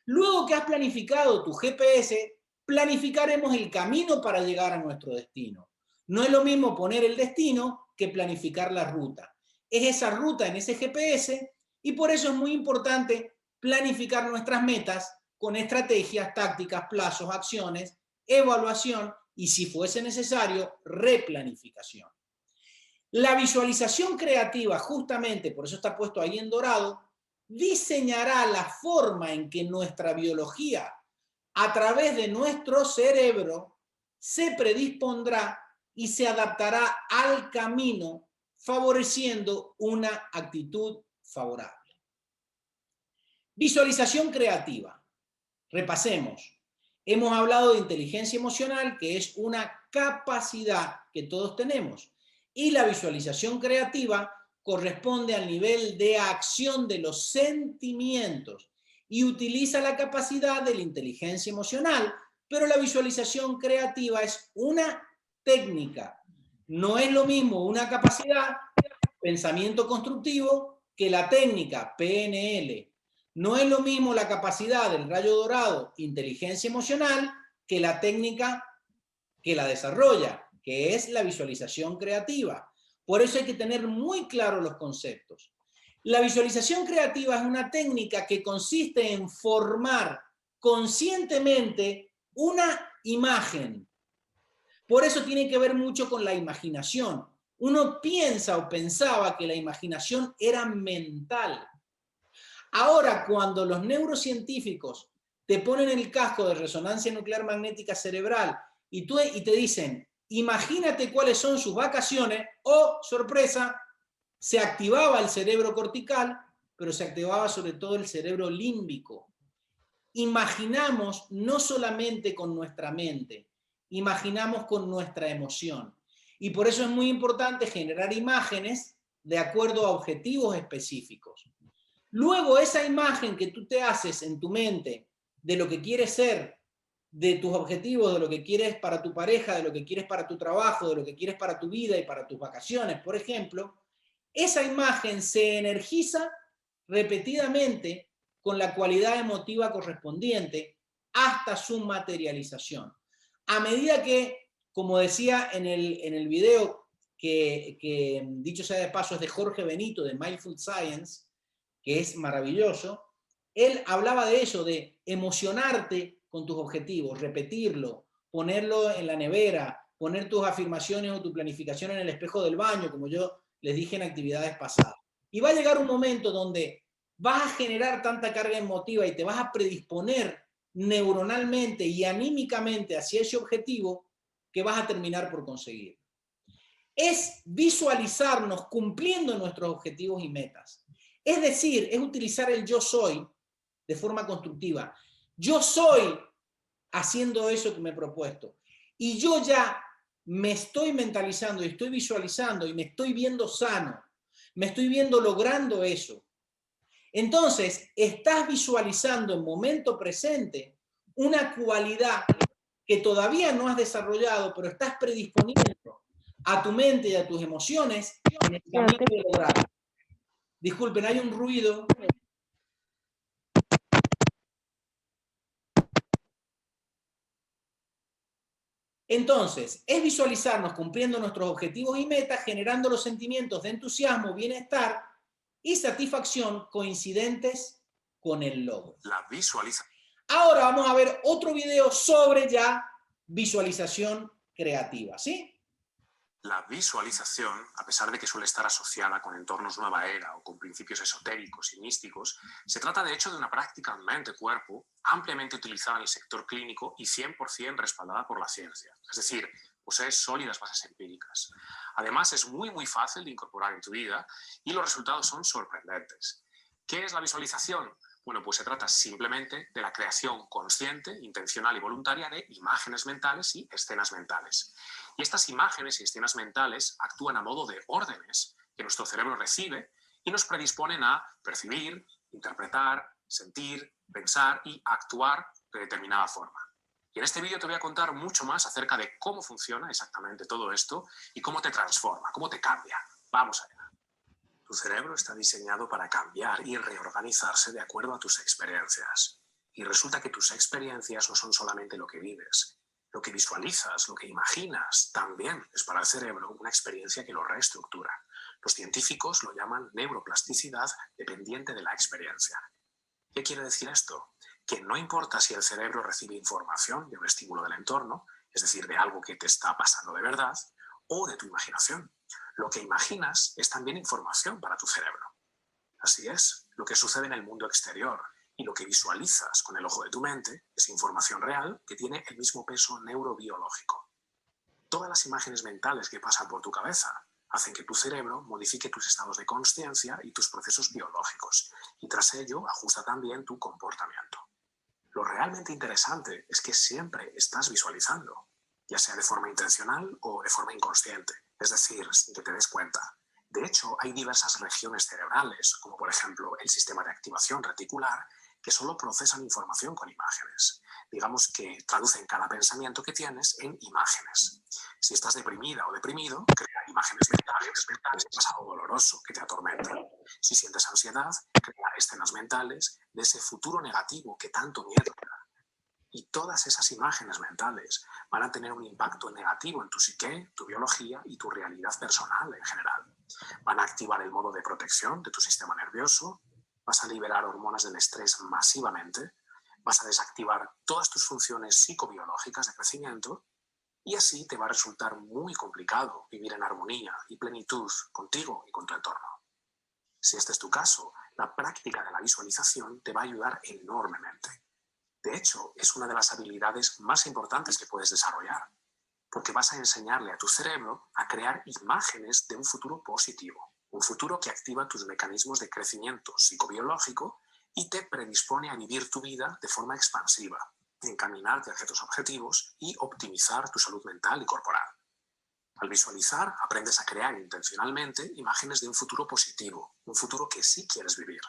Luego que has planificado tu GPS, planificaremos el camino para llegar a nuestro destino. No es lo mismo poner el destino que planificar la ruta. Es esa ruta en ese GPS y por eso es muy importante planificar nuestras metas con estrategias, tácticas, plazos, acciones, evaluación y, si fuese necesario, replanificación. La visualización creativa, justamente, por eso está puesto ahí en dorado, diseñará la forma en que nuestra biología, a través de nuestro cerebro, se predispondrá y se adaptará al camino, favoreciendo una actitud favorable. Visualización creativa. Repasemos. Hemos hablado de inteligencia emocional, que es una capacidad que todos tenemos. Y la visualización creativa corresponde al nivel de acción de los sentimientos y utiliza la capacidad de la inteligencia emocional, pero la visualización creativa es una técnica. No es lo mismo una capacidad, pensamiento constructivo, que la técnica PNL. No es lo mismo la capacidad del rayo dorado, inteligencia emocional, que la técnica que la desarrolla, que es la visualización creativa. Por eso hay que tener muy claros los conceptos. La visualización creativa es una técnica que consiste en formar conscientemente una imagen. Por eso tiene que ver mucho con la imaginación. Uno piensa o pensaba que la imaginación era mental. Ahora, cuando los neurocientíficos te ponen el casco de resonancia nuclear magnética cerebral y te dicen, imagínate cuáles son sus vacaciones, sorpresa, se activaba el cerebro cortical, pero se activaba sobre todo el cerebro límbico. Imaginamos no solamente con nuestra mente, imaginamos con nuestra emoción. Y por eso es muy importante generar imágenes de acuerdo a objetivos específicos. Luego, esa imagen que tú te haces en tu mente de lo que quieres ser, de tus objetivos, de lo que quieres para tu pareja, de lo que quieres para tu trabajo, de lo que quieres para tu vida y para tus vacaciones, por ejemplo, esa imagen se energiza repetidamente con la cualidad emotiva correspondiente hasta su materialización. A medida que, como decía en el video, que dicho sea de paso es de Jorge Benito, de Mindful Science, que es maravilloso, él hablaba de eso, de emocionarte con tus objetivos, repetirlo, ponerlo en la nevera, poner tus afirmaciones o tu planificación en el espejo del baño, como yo les dije en actividades pasadas. Y va a llegar un momento donde vas a generar tanta carga emotiva y te vas a predisponer neuronalmente y anímicamente hacia ese objetivo que vas a terminar por conseguir. Es visualizarnos cumpliendo nuestros objetivos y metas. Es decir, es utilizar el yo soy de forma constructiva. Yo soy haciendo eso que me he propuesto. Y yo ya me estoy mentalizando y estoy visualizando y me estoy viendo sano. Me estoy viendo logrando eso. Entonces, estás visualizando en momento presente una cualidad que todavía no has desarrollado, pero estás predisponiendo a tu mente y a tus emociones en el camino de lograrlo. Disculpen, hay un ruido. Entonces, es visualizarnos cumpliendo nuestros objetivos y metas, generando los sentimientos de entusiasmo, bienestar y satisfacción coincidentes con el logro. La visualización. Ahora vamos a ver otro video sobre ya visualización creativa, ¿sí? La visualización, a pesar de que suele estar asociada con entornos nueva era o con principios esotéricos y místicos, se trata de hecho de una práctica mente-cuerpo ampliamente utilizada en el sector clínico y 100% respaldada por la ciencia. Es decir, posee sólidas bases empíricas. Además, es muy fácil de incorporar en tu vida y los resultados son sorprendentes. ¿Qué es la visualización? Bueno, pues se trata simplemente de la creación consciente, intencional y voluntaria de imágenes mentales y escenas mentales. Y estas imágenes y escenas mentales actúan a modo de órdenes que nuestro cerebro recibe y nos predisponen a percibir, interpretar, sentir, pensar y actuar de determinada forma. Y en este vídeo te voy a contar mucho más acerca de cómo funciona exactamente todo esto y cómo te transforma, cómo te cambia. Vamos allá. Tu cerebro está diseñado para cambiar y reorganizarse de acuerdo a tus experiencias. Y resulta que tus experiencias no son solamente lo que vives. Lo que visualizas, lo que imaginas, también es para el cerebro una experiencia que lo reestructura. Los científicos lo llaman neuroplasticidad dependiente de la experiencia. ¿Qué quiere decir esto? Que no importa si el cerebro recibe información de un estímulo del entorno, es decir, de algo que te está pasando de verdad, o de tu imaginación. Lo que imaginas es también información para tu cerebro. Así es, lo que sucede en el mundo exterior y lo que visualizas con el ojo de tu mente es información real que tiene el mismo peso neurobiológico. Todas las imágenes mentales que pasan por tu cabeza hacen que tu cerebro modifique tus estados de consciencia y tus procesos biológicos, y tras ello ajusta también tu comportamiento. Lo realmente interesante es que siempre estás visualizando, ya sea de forma intencional o de forma inconsciente, es decir, sin que te des cuenta. De hecho, hay diversas regiones cerebrales, como por ejemplo el sistema de activación reticular, que solo procesan información con imágenes. Digamos que traducen cada pensamiento que tienes en imágenes. Si estás deprimida o deprimido, crea imágenes mentales de pasado doloroso que te atormenta. Si sientes ansiedad, crea escenas mentales de ese futuro negativo que tanto miedo te da. Y todas esas imágenes mentales van a tener un impacto negativo en tu psique, tu biología y tu realidad personal en general. Van a activar el modo de protección de tu sistema nervioso, vas a liberar hormonas del estrés masivamente, vas a desactivar todas tus funciones psicobiológicas de crecimiento y así te va a resultar muy complicado vivir en armonía y plenitud contigo y con tu entorno. Si este es tu caso, la práctica de la visualización te va a ayudar enormemente. De hecho, es una de las habilidades más importantes que puedes desarrollar, porque vas a enseñarle a tu cerebro a crear imágenes de un futuro positivo, un futuro que activa tus mecanismos de crecimiento psicobiológico y te predispone a vivir tu vida de forma expansiva, encaminarte hacia tus objetivos y optimizar tu salud mental y corporal. Al visualizar, aprendes a crear intencionalmente imágenes de un futuro positivo, un futuro que sí quieres vivir.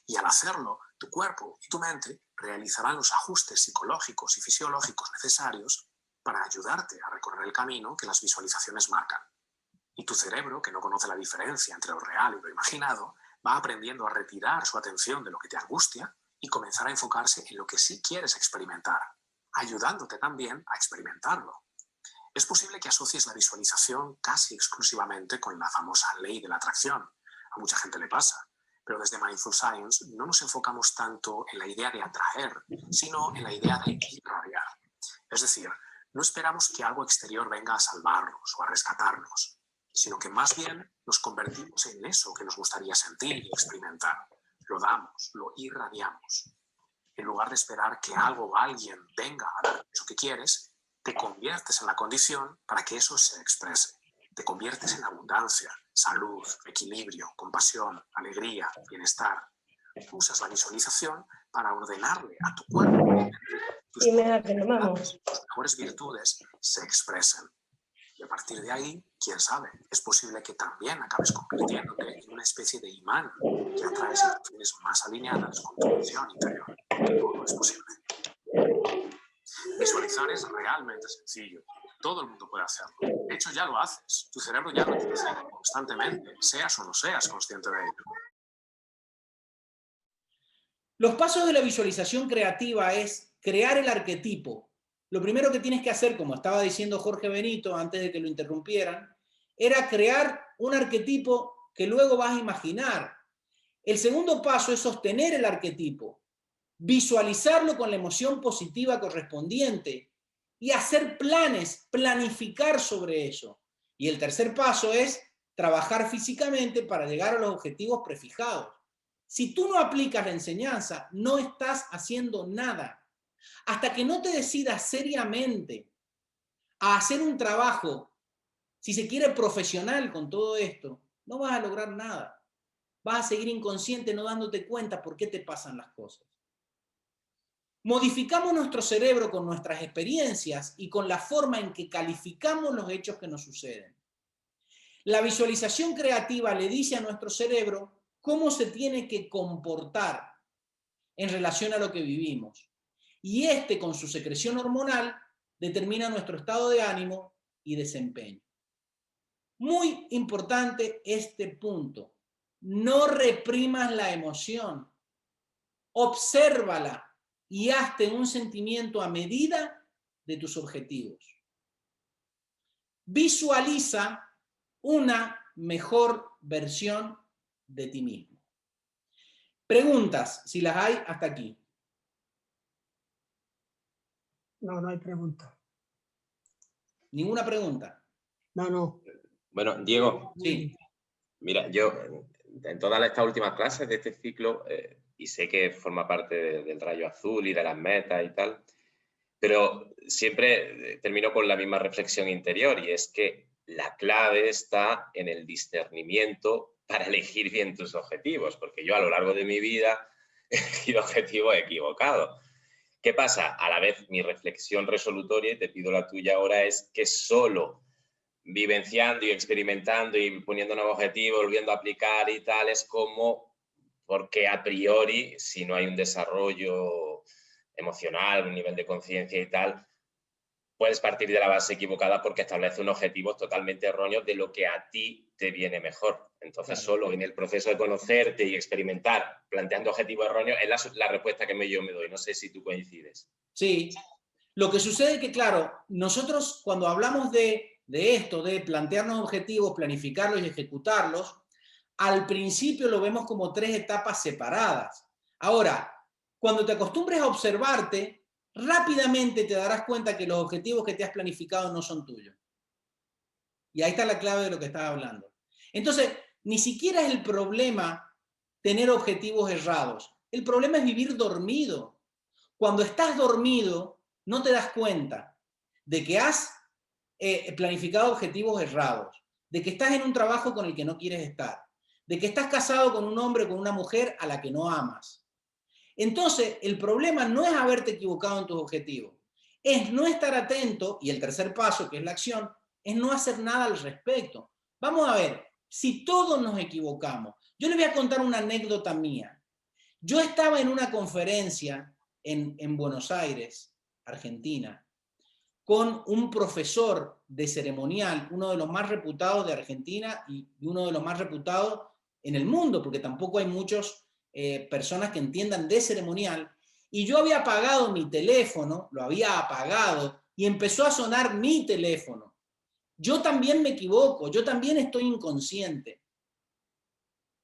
Y al hacerlo, tu cuerpo y tu mente realizarán los ajustes psicológicos y fisiológicos necesarios para ayudarte a recorrer el camino que las visualizaciones marcan. Y tu cerebro, que no conoce la diferencia entre lo real y lo imaginado, va aprendiendo a retirar su atención de lo que te angustia y comenzar a enfocarse en lo que sí quieres experimentar, ayudándote también a experimentarlo. Es posible que asocies la visualización casi exclusivamente con la famosa ley de la atracción. A mucha gente le pasa. Pero desde Mindful Science no nos enfocamos tanto en la idea de atraer, sino en la idea de irradiar. Es decir, no esperamos que algo exterior venga a salvarnos o a rescatarnos, sino que más bien nos convertimos en eso que nos gustaría sentir y experimentar. Lo damos, lo irradiamos. En lugar de esperar que algo o alguien venga a dar eso que quieres, te conviertes en la condición para que eso se exprese. Te conviertes en abundancia, salud, equilibrio, compasión, alegría, bienestar. Usas la visualización para ordenarle a tu cuerpo tus mejores virtudes se expresen. Y a partir de ahí, quién sabe, es posible que también acabes convirtiéndote en una especie de imán que atrae situaciones más alineadas con tu visión interior. Todo es posible. Visualizar es realmente sencillo. Todo el mundo puede hacerlo. De hecho, ya lo haces. Tu cerebro ya lo utiliza constantemente, seas o no seas consciente de ello. Los pasos de la visualización creativa es crear el arquetipo. Lo primero que tienes que hacer, como estaba diciendo Jorge Benito antes de que lo interrumpieran, era crear un arquetipo que luego vas a imaginar. El segundo paso es sostener el arquetipo, visualizarlo con la emoción positiva correspondiente y hacer planes, planificar sobre eso. Y el tercer paso es trabajar físicamente para llegar a los objetivos prefijados. Si tú no aplicas la enseñanza, no estás haciendo nada. Hasta que no te decidas seriamente a hacer un trabajo, si se quiere profesional con todo esto, no vas a lograr nada. Vas a seguir inconsciente no dándote cuenta por qué te pasan las cosas. Modificamos nuestro cerebro con nuestras experiencias y con la forma en que calificamos los hechos que nos suceden. La visualización creativa le dice a nuestro cerebro cómo se tiene que comportar en relación a lo que vivimos. Y con su secreción hormonal, determina nuestro estado de ánimo y desempeño. Muy importante este punto. No reprimas la emoción. Obsérvala y hazte un sentimiento a medida de tus objetivos. Visualiza una mejor versión de ti mismo. Preguntas, si las hay, hasta aquí. No, no hay pregunta. ¿Ninguna pregunta? No. Bueno, Diego, Sí. Mira, yo en todas estas últimas clases de este ciclo, y sé que forma parte del rayo azul y de las metas y tal, pero siempre termino con la misma reflexión interior, y es que la clave está en el discernimiento para elegir bien tus objetivos, porque yo a lo largo de mi vida he elegido objetivos equivocados. ¿Qué pasa? A la vez mi reflexión resolutoria, y te pido la tuya ahora, es que solo vivenciando y experimentando y poniendo nuevos objetivos, volviendo a aplicar y tal, es como, porque a priori, si no hay un desarrollo emocional, un nivel de conciencia y tal, puedes partir de la base equivocada porque estableces un objetivo totalmente erróneo de lo que a ti te viene mejor. Entonces, solo en el proceso de conocerte y experimentar, planteando objetivos erróneos, es la respuesta que yo me doy. No sé si tú coincides. Sí. Lo que sucede es que, claro, nosotros cuando hablamos de esto, de plantearnos objetivos, planificarlos y ejecutarlos, al principio lo vemos como 3 etapas separadas. Ahora, cuando te acostumbres a observarte, rápidamente te darás cuenta que los objetivos que te has planificado no son tuyos. Y ahí está la clave de lo que estaba hablando. Entonces, ni siquiera es el problema tener objetivos errados. El problema es vivir dormido. Cuando estás dormido, no te das cuenta de que has planificado objetivos errados, de que estás en un trabajo con el que no quieres estar, de que estás casado con un hombre o con una mujer a la que no amas. Entonces, el problema no es haberte equivocado en tus objetivos, es no estar atento, y el tercer paso, que es la acción, es no hacer nada al respecto. Vamos a ver, si todos nos equivocamos, yo les voy a contar una anécdota mía. Yo estaba en una conferencia en Buenos Aires, Argentina, con un profesor de ceremonial, uno de los más reputados de Argentina y uno de los más reputados en el mundo, porque tampoco hay muchas personas que entiendan de ceremonial, y yo había apagado mi teléfono, lo había apagado, y empezó a sonar mi teléfono. Yo también me equivoco, yo también estoy inconsciente.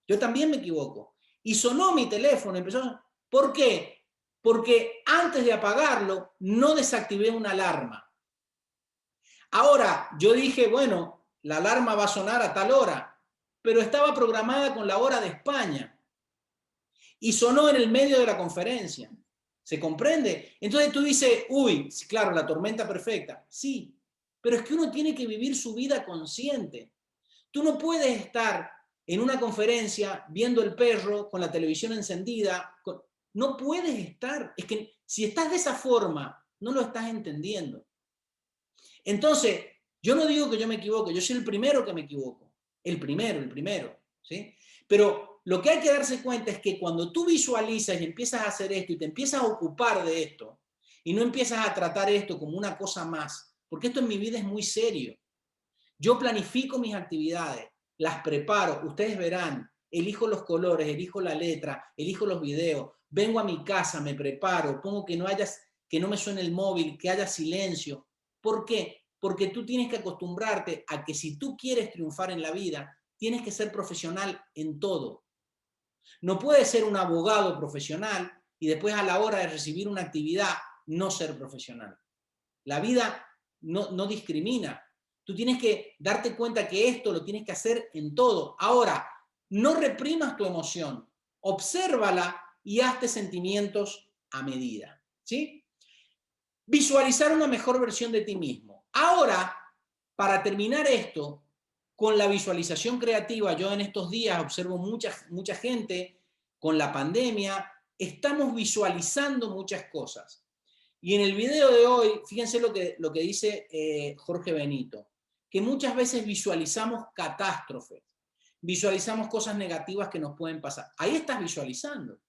Yo también me equivoco. Y sonó mi teléfono, empezó a sonar. ¿Por qué? Porque antes de apagarlo, no desactivé una alarma. Ahora, yo dije, bueno, la alarma va a sonar a tal hora, pero estaba programada con la hora de España. Y sonó en el medio de la conferencia. ¿Se comprende? Entonces tú dices, uy, claro, la tormenta perfecta. Sí, pero es que uno tiene que vivir su vida consciente. Tú no puedes estar en una conferencia viendo el perro con la televisión encendida. No puedes estar. Es que si estás de esa forma, no lo estás entendiendo. Entonces, yo no digo que yo me equivoque, yo soy el primero que me equivoco. El primero, ¿sí? Pero lo que hay que darse cuenta es que cuando tú visualizas y empiezas a hacer esto y te empiezas a ocupar de esto y no empiezas a tratar esto como una cosa más, porque esto en mi vida es muy serio. Yo planifico mis actividades, las preparo, ustedes verán, elijo los colores, elijo la letra, elijo los videos, vengo a mi casa, me preparo, pongo que no me suene el móvil, que haya silencio. ¿Por qué? Porque tú tienes que acostumbrarte a que si tú quieres triunfar en la vida, tienes que ser profesional en todo. No puedes ser un abogado profesional y después a la hora de recibir una actividad no ser profesional. La vida no discrimina. Tú tienes que darte cuenta que esto lo tienes que hacer en todo. Ahora, no reprimas tu emoción, obsérvala y hazte sentimientos a medida, ¿sí? Visualizar una mejor versión de ti mismo. Ahora, para terminar esto, con la visualización creativa, yo en estos días observo mucha gente con la pandemia, estamos visualizando muchas cosas. Y en el video de hoy, fíjense lo que dice Jorge Benito, que muchas veces visualizamos catástrofes, visualizamos cosas negativas que nos pueden pasar. Ahí estás visualizando.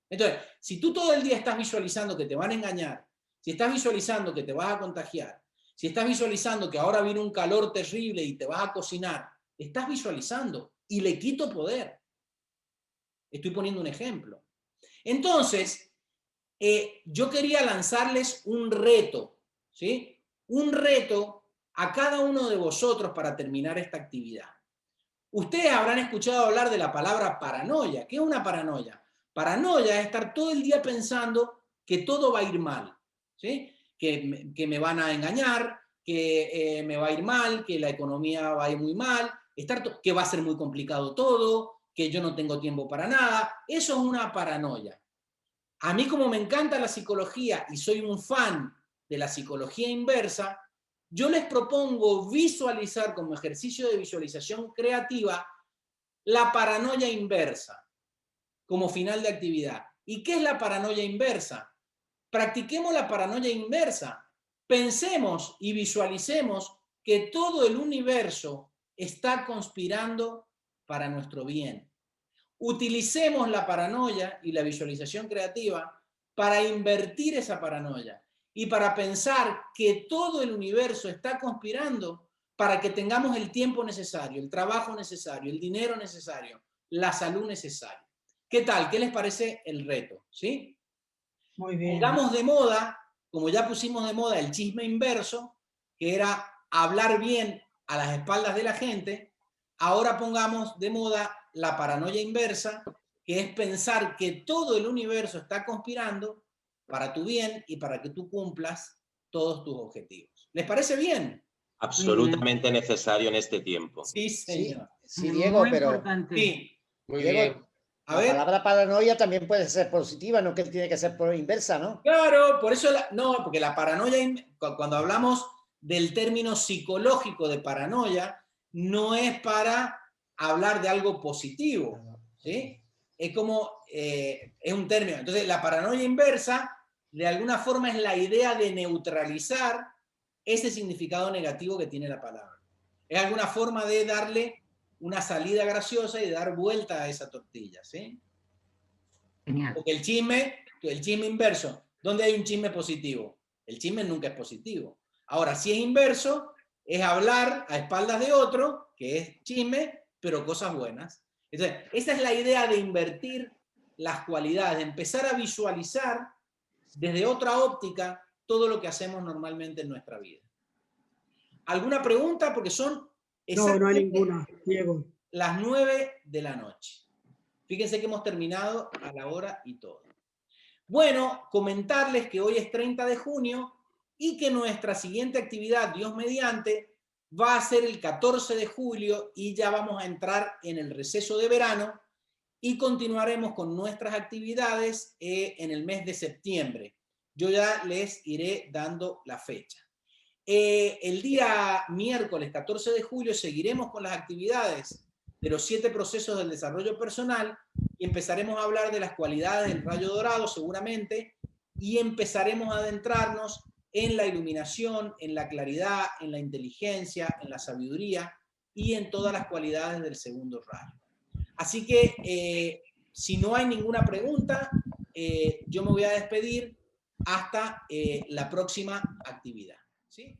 Entonces, si tú todo el día estás visualizando que te van a engañar, si estás visualizando que te vas a contagiar, si estás visualizando que ahora viene un calor terrible y te vas a cocinar, estás visualizando y le quito poder. Estoy poniendo un ejemplo. Entonces, yo quería lanzarles un reto, ¿sí? Un reto a cada uno de vosotros para terminar esta actividad. Ustedes habrán escuchado hablar de la palabra paranoia. ¿Qué es una paranoia? Paranoia es estar todo el día pensando que todo va a ir mal, ¿sí? Que me van a engañar, que me va a ir mal, que la economía va a ir muy mal, que va a ser muy complicado todo, que yo no tengo tiempo para nada. Eso es una paranoia. A mí, como me encanta la psicología y soy un fan de la psicología inversa, yo les propongo visualizar como ejercicio de visualización creativa la paranoia inversa como final de actividad. ¿Y qué es la paranoia inversa? Practiquemos la paranoia inversa. Pensemos y visualicemos que todo el universo está conspirando para nuestro bien. Utilicemos la paranoia y la visualización creativa para invertir esa paranoia. y para pensar que todo el universo está conspirando para que tengamos el tiempo necesario, el trabajo necesario, el dinero necesario, la salud necesaria. ¿Qué tal? ¿Qué les parece el reto? ¿Sí? Muy bien. Pongamos de moda, como ya pusimos de moda el chisme inverso, que era hablar bien a las espaldas de la gente, ahora pongamos de moda la paranoia inversa, que es pensar que todo el universo está conspirando para tu bien y para que tú cumplas todos tus objetivos. ¿Les parece bien? Absolutamente necesario en este tiempo. Sí, señor. Sí, Diego, Muy pero importante. Sí. Muy Diego, bien. A la ver. palabra paranoia también puede ser positiva, no que tiene que ser por inversa, ¿no? Claro, por eso, no, porque la paranoia, cuando hablamos del término psicológico de paranoia, no es para hablar de algo positivo, ¿sí? Es como, es un término. Entonces, la paranoia inversa, de alguna forma, es la idea de neutralizar ese significado negativo que tiene la palabra. Es alguna forma de darle una salida graciosa y de dar vuelta a esa tortilla, ¿sí? Genial. Porque el chisme inverso, ¿dónde hay un chisme positivo? El chisme nunca es positivo. Ahora, si es inverso, es hablar a espaldas de otro, que es chisme, pero cosas buenas. Entonces, esa es la idea de invertir las cualidades, de empezar a visualizar desde otra óptica todo lo que hacemos normalmente en nuestra vida. ¿Alguna pregunta? Porque son No hay ninguna, Diego. las 9 de la noche. Fíjense que hemos terminado a la hora y todo. Bueno, comentarles que hoy es 30 de junio y que nuestra siguiente actividad, Dios mediante, va a ser el 14 de julio y ya vamos a entrar en el receso de verano y continuaremos con nuestras actividades en el mes de septiembre. Yo ya les iré dando la fecha. El día miércoles 14 de julio seguiremos con las actividades de los 7 procesos del desarrollo personal y empezaremos a hablar de las cualidades del rayo dorado seguramente y empezaremos a adentrarnos en la iluminación, en la claridad, en la inteligencia, en la sabiduría y en todas las cualidades del segundo rayo. Así que si no hay ninguna pregunta, yo me voy a despedir hasta la próxima actividad. ¿Sí?